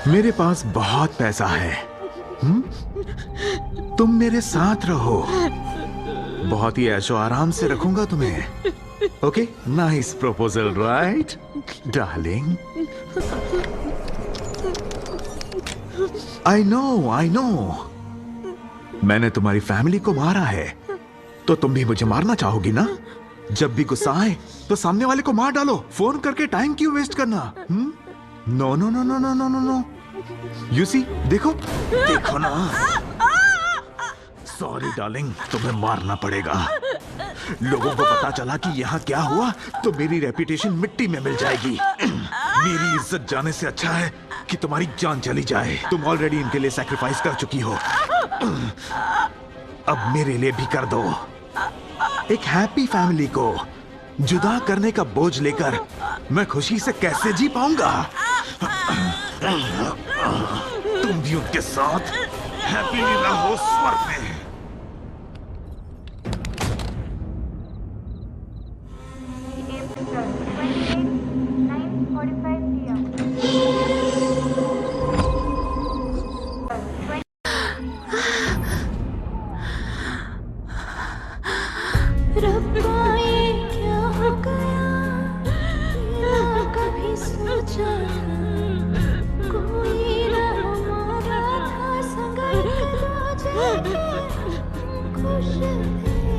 मेरे पास बहुत पैसा है। तुम मेरे साथ रहो, बहुत ही ऐशो आराम से रखूंगा तुम्हें। Okay, nice proposal right darling? I know मैंने तुम्हारी फैमिली को मारा है, तो तुम भी मुझे मारना चाहोगी ना? जब भी गुस्सा आए तो सामने वाले को मार डालो, फोन करके टाइम क्यों वेस्ट करना? No no no no no no no no. You see, देखो देखो ना। सॉरी डार्लिंग, तुम्हें मारना पड़ेगा। लोगों को पता चला कि यहाँ क्या हुआ तो मेरी रेपुटेशन मिट्टी में मिल जाएगी। मेरी इज्जत जाने से अच्छा है कि तुम्हारी जान चली जाए। तुम ऑलरेडी इनके लिए सैक्रिफाइस कर चुकी हो, अब मेरे लिए भी कर दो। एक हैप्पी फैमिली को जुदा करने का बोझ लेकर मैं खुशी से कैसे जी पाऊंगा? तुम भी उनके साथ हैप्पीली रहो स्वर्ग में।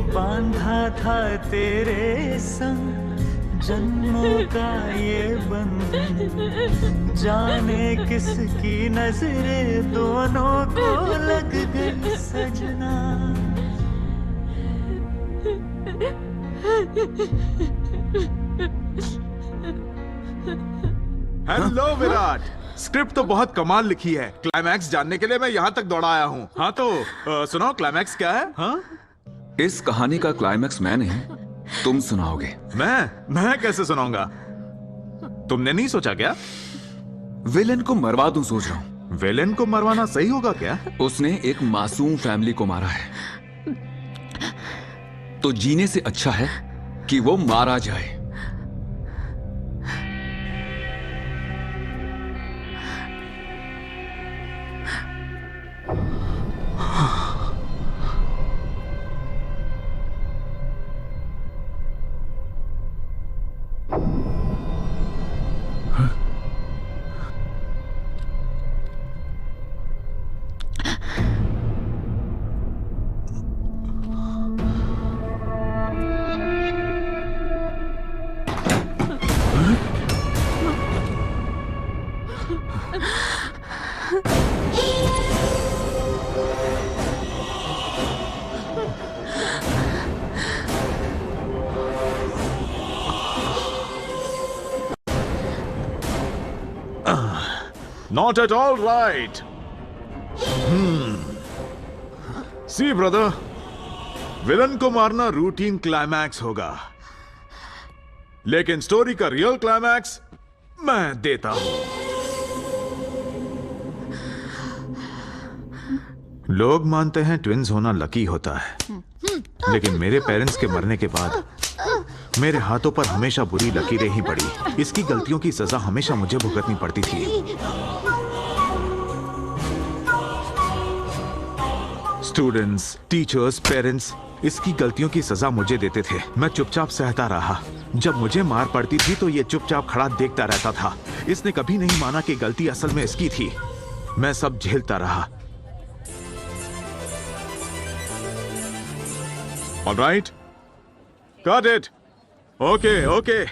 बांधा था तेरे संग जन्मों का ये बंधन, जाने किसकी नजरें दोनों को लग गई सजना। हेलो विराट, स्क्रिप्ट तो बहुत कमाल लिखी है। क्लाइमैक्स जानने के लिए मैं यहाँ तक दौड़ा आया हूँ। हाँ तो सुनाओ, क्लाइमैक्स क्या है? हाँ, इस कहानी का क्लाइमैक्स मैं नहीं, तुम सुनाओगे। मैं कैसे सुनाऊंगा? तुमने नहीं सोचा क्या? विलेन को मरवा दूं सोच रहा हूं। विलेन को मरवाना सही होगा क्या? उसने एक मासूम फैमिली को मारा है, तो जीने से अच्छा है कि वो मारा जाए। Not at all right. See, brother, villain को मारना रूटीन क्लाइमैक्स होगा, लेकिन स्टोरी का रियल क्लाइमैक्स मैं देता हूं। लोग मानते हैं ट्विंस होना लकी होता है, लेकिन मेरे पेरेंट्स के मरने के बाद मेरे हाथों पर हमेशा बुरी लकीरें ही पड़ी। इसकी गलतियों की सजा हमेशा मुझे भुगतनी पड़ती थी। स्टूडेंट्स, टीचर्स, पेरेंट्स इसकी गलतियों की सजा मुझे देते थे। मैं चुपचाप सहता रहा। जब मुझे मार पड़ती थी तो ये चुपचाप खड़ा देखता रहता था। इसने कभी नहीं माना कि गलती असल में इसकी थी। मैं सब झेलता रहा। All right? Got it. Okay, okay.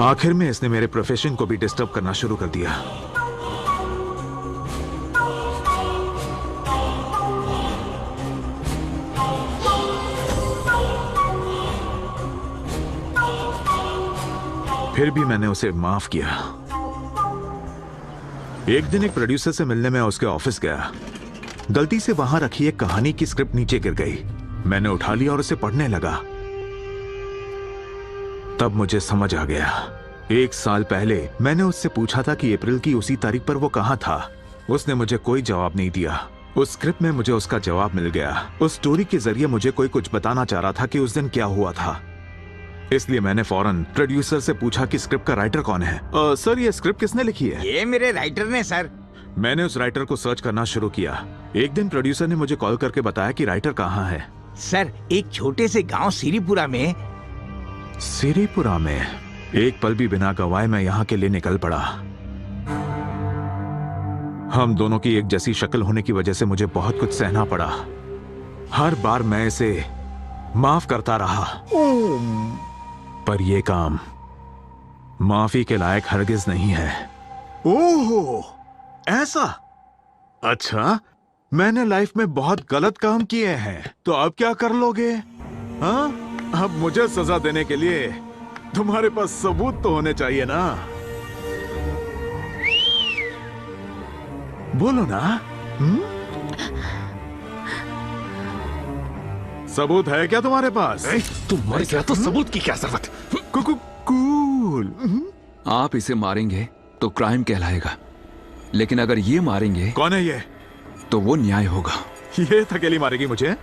आखिर में इसने मेरे प्रोफेशन को भी डिस्टर्ब करना शुरू कर दिया। फिर भी मैंने उसे माफ किया। एक दिन एक प्रोड्यूसर से मिलने में उसके ऑफिस गया। गलती से वहां रखी एक कहानी की स्क्रिप्ट नीचे गिर गई। मैंने उठा लिया और उसे पढ़ने लगा। तब मुझे समझ आ गया। 1 साल पहले मैंने उससे पूछा था कि अप्रैल की उसी तारीख पर वो कहां था। उसने मुझे कोई जवाब नहीं दिया। उस स्क्रिप्ट में मुझे उसका जवाब मिल गया। उस स्टोरी के जरिए मुझे कोई कुछ बताना चाह रहा था कि उस दिन क्या हुआ था। इसलिए मैंने फौरन प्रोड्यूसर से पूछा कि स्क्रिप्ट का राइटर कौन है। सर, ये स्क्रिप्ट किसने लिखी है? ये मेरे राइटर ने सर। मैंने उस राइटर को सर्च करना शुरू किया। एक दिन प्रोड्यूसर ने मुझे कॉल करके बताया कि राइटर कहाँ है। सर, एक छोटे से गांव सिरीपुरा में। सिरीपुरा में? एक पल भी बिना गवाए मैं यहाँ के लिए निकल पड़ा। हम दोनों की एक जैसी शक्ल होने की वजह से मुझे बहुत कुछ सहना पड़ा। हर बार मैं इसे माफ करता रहा, पर यह काम माफी के लायक हरगिज नहीं है। ओहो, ऐसा? अच्छा, मैंने लाइफ में बहुत गलत काम किए हैं, तो अब क्या कर लोगे? हाँ, अब मुझे सजा देने के लिए तुम्हारे पास सबूत तो होने चाहिए ना। बोलो ना। सबूत है क्या तुम्हारे पास? तुम मर गया तो सबूत की क्या जरूरत? कूल। आप इसे मारेंगे तो क्राइम कहलाएगा, लेकिन अगर ये मारेंगे। कौन है ये? तो वो न्याय होगा। ये थकेली मारेगी मुझे?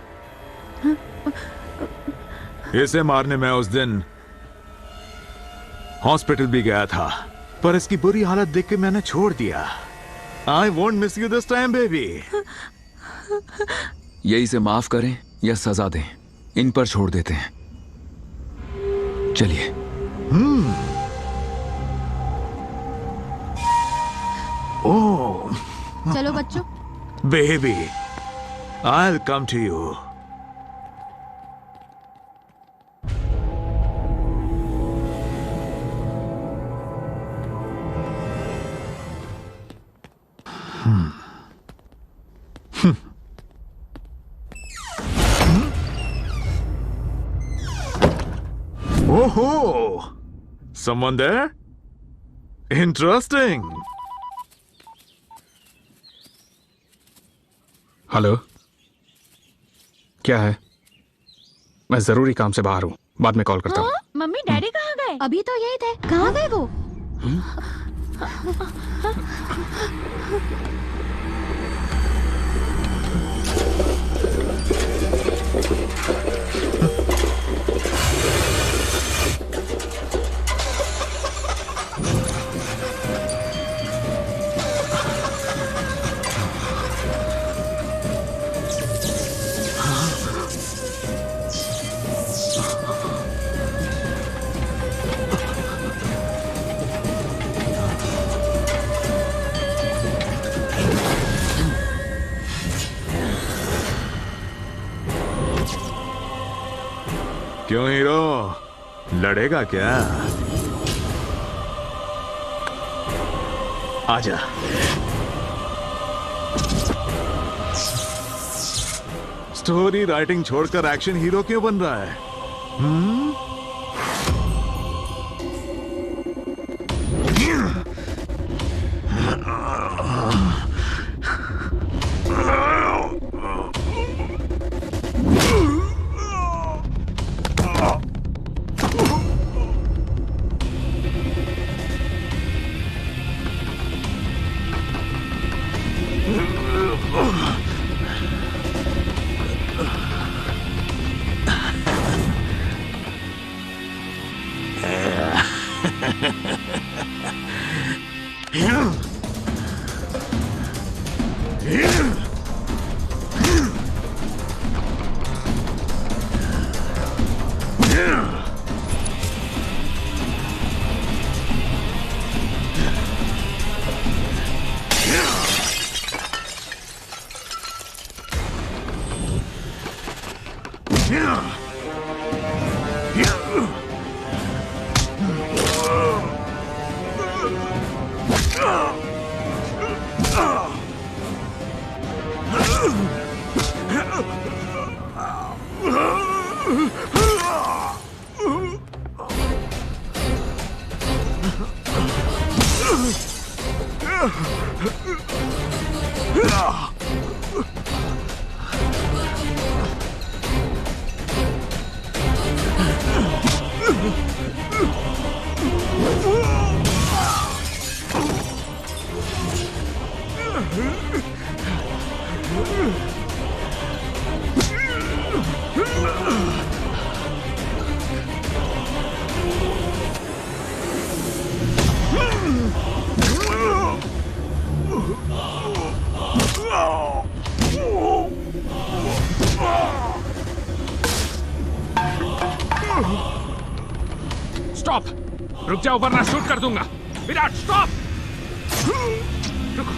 इसे मारने में उस दिन हॉस्पिटल भी गया था, पर इसकी बुरी हालत देख के मैंने छोड़ दिया। I won't miss you this time, baby. ये इसे माफ करें या सजा दें, इन पर छोड़ देते हैं। चलिए। ओह, चलो बच्चों। Baby, I'll come to you. Oh, someone there? Interesting. Hello, क्या है? मैं जरूरी काम से बाहर हूँ, बाद में कॉल करता हूँ। मम्मी डैडी कहाँ गए? अभी तो यही थे, कहाँ गए वो? क्यों हीरो, लड़ेगा क्या? आजा। स्टोरी राइटिंग छोड़कर एक्शन हीरो क्यों बन रहा है? स्टॉप, रुक जाओ वरना शूट कर दूंगा। विराट स्टॉप, रुको।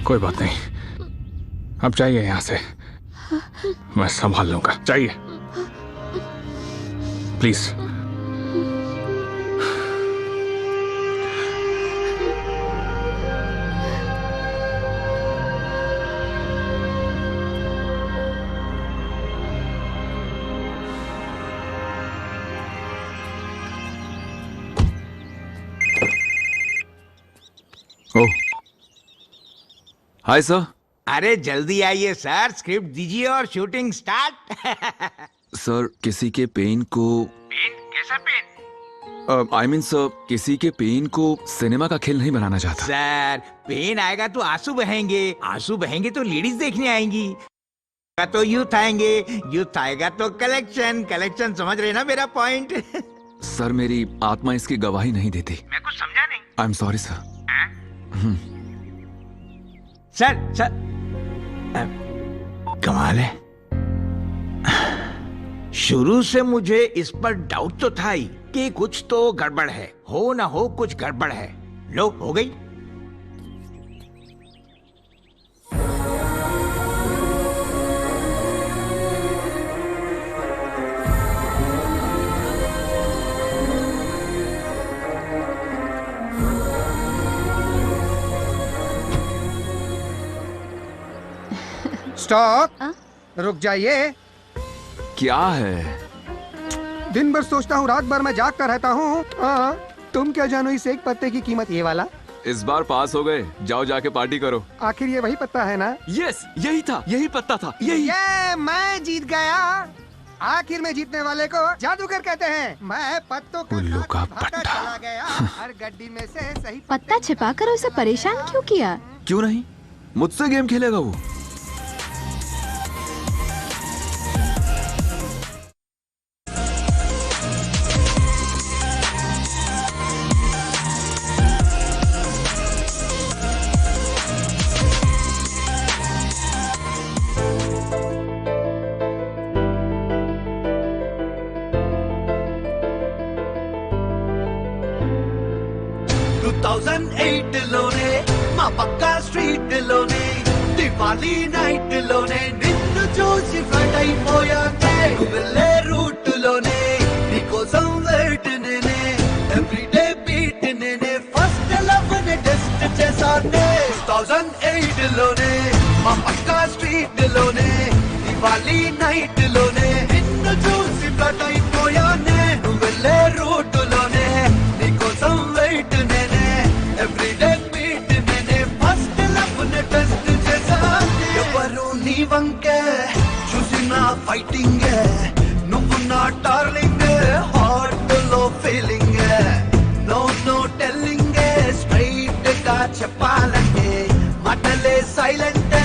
कोई बात नहीं, अब जाइए यहां से, मैं संभाल लूंगा। जाइए प्लीज। Oh, hi sir. अरे जल्दी आइए सर, स्क्रिप्ट दीजिए और शूटिंग स्टार्ट। सर, किसी के पेन को पेन? कैसा पेन? आई मीन सर, किसी के पेन को सिनेमा का खेल नहीं बनाना चाहता। सर, पेन आएगा तो आंसू बहेंगे, आंसू बहेंगे तो लेडीज देखने आएंगी, तो यूथ आएंगे, यूथ आएगा तो कलेक्शन, कलेक्शन समझ रहे ना मेरा पॉइंट? सर, मेरी आत्मा इसकी गवाही नहीं देती। मैं कुछ समझा नहीं। I am sorry sir. Sir, कमाल है, शुरू से मुझे इस पर डाउट तो था ही कि कुछ तो गड़बड़ है, हो ना हो कुछ गड़बड़ है। लो, हो गई। स्टॉप, रुक जाइए। क्या है? दिन भर सोचता हूँ, रात भर मैं जाग कर रहता हूँ। तुम क्या जानो इस एक पत्ते की कीमत? ये वाला। इस बार पास हो गए, जाओ जाके पार्टी करो। आखिर ये वही पत्ता है ना? यस, यही था, यही पत्ता था, यही। ये मैं जीत गया। आखिर में जीतने वाले को जादूगर कहते हैं। मैं पत्तों का पत्ता चला गया, हर गड्डी में से सही पत्ता छिपाकर उसे परेशान क्यों किया? क्यों नहीं, मुझसे गेम खेलेगा वो। లోనే మా పక్కా స్ట్రీట్ లోనే దివాళీ నైట్ లోనే నిన్ను చూసి ఫ్లడ్ అయిపోయానే వెళ్ళే రూట్ లోనే నీకోసం వెయిట్ నేనే ఎవ్రీడే బీట్ నేనే ఫస్ట్ లవ్ ని టెస్ట్ చేశానే 2008 లోనే మా పక్కా స్ట్రీట్ లోనే దివాళీ నైట్ లోనే నిన్ను చూసి ఫ్లడ్ అయిపోయానే వెళ్ళే రూట్ లోనే నీకోసం వెయిట్ నేనే ఎవ్రీడే బీట్ నేనే ఫస్ట్ లవ్ ని టెస్ట్ చేశానే ఎవరు నీ వంకే చూసిన ఫైటింగ్ నువ్వు నా డార్లింగ్ హార్ట్ లో feeling no no telling straight గా చెప్పాలంటే మాటలే సైలెంట్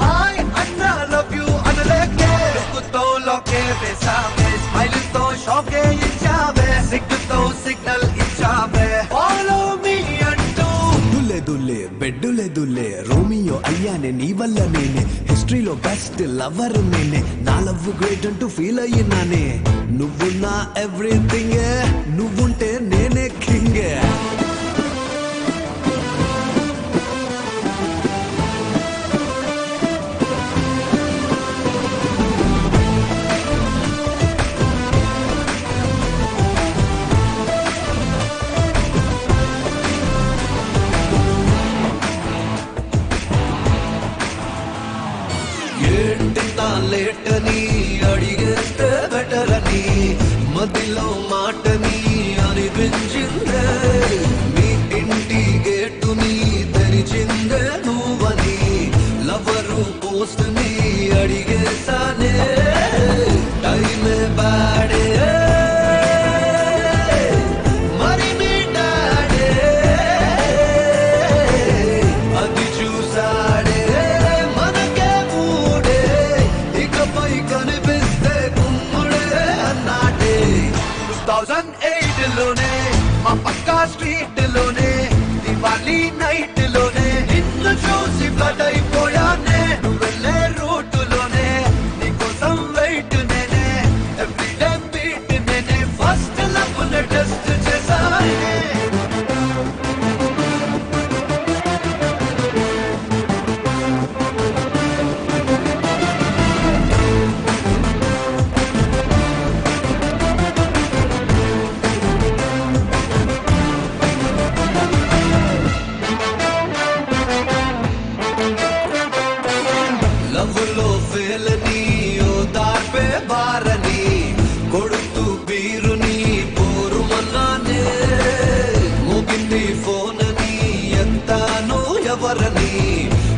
హాయ్ అన్నా లవ్ యూ అనలేకే లుక్తో లోకే వేసావే స్మైల్ తో షాకే ఇచ్చావే సిగ్గుతో సిగ్నల్ ఇచ్చావే ఫాలో మీ అంటూ దుల్లే దుల్లే బెడ్డులే దుల్లే రోమియో అయ్యానే నీ వల్ల నేనే హిస్టరీలో బెస్ట్ లవర్ నేనే నా లవ్ గ్రేట్ అంటూ ఫీల్ అయ్యినానే నువ్వు నా ఎవ్రీథింగ్ నువ్వుంటే నేనే కింగ్ లేటని అడిగేస్తే బెటరని మదిలో మాటని అనిపించిందే మీ ఇంటి గేటుని తెరిచిందే నువ్వని లవరు పోస్ట్ ని అడిగేసానే టైమే బాడే మరి మీ డాడే అది చూసాడే 2008 లోనే మా పక్కా స్ట్రీట్ లోనే దివాళీ నైట్ లోనే నిన్ను చూసి ఫ్లడ్ అయిపోయానే నువ్వు వెళ్ళే రూట్ లోనే నీకోసం వెయిట్ నేనే ఎవ్రీడే బీట్ నేనే ఫస్ట్ లవ్ ని టెస్ట్ చేశానే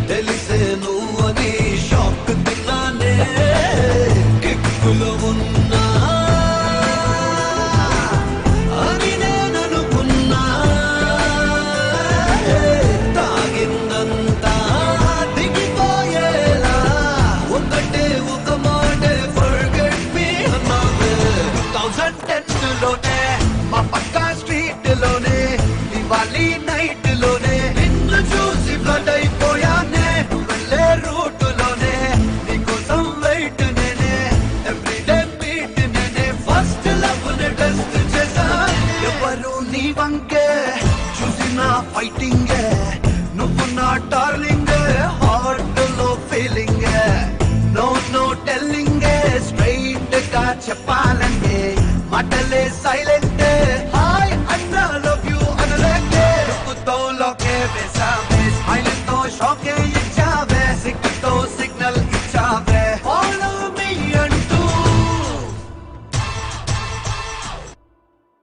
తెలిసే నువ్వని షాక్ తిన్నానే కిక్కులో ఉన్నా అని నేను అనుకున్నా తాగిందంతా దిగిపోయేలా ఒకటే ఒక మాటే ఫర్గెట్ మీ అన్నావే 2010 లోనే మా పక్కా స్ట్రీట్ లోనే దివాళీ నైట్ లోనే నిన్ను చూసి ఫ్లడ్ అయిపోయానే వెళ్ళే రూట్ లోనే నీకోసం వెయిట్ నేనే ఎవ్రీడే బీట్ నేనే ఫస్ట్ లవ్ ని టెస్ట్ చేశానే ఎవరు నీ వంకే చూసిన ఫైటింగ్ నువ్వు నా డార్లింగ్ హార్ట్ లో feeling no no telling straight గా చెప్పా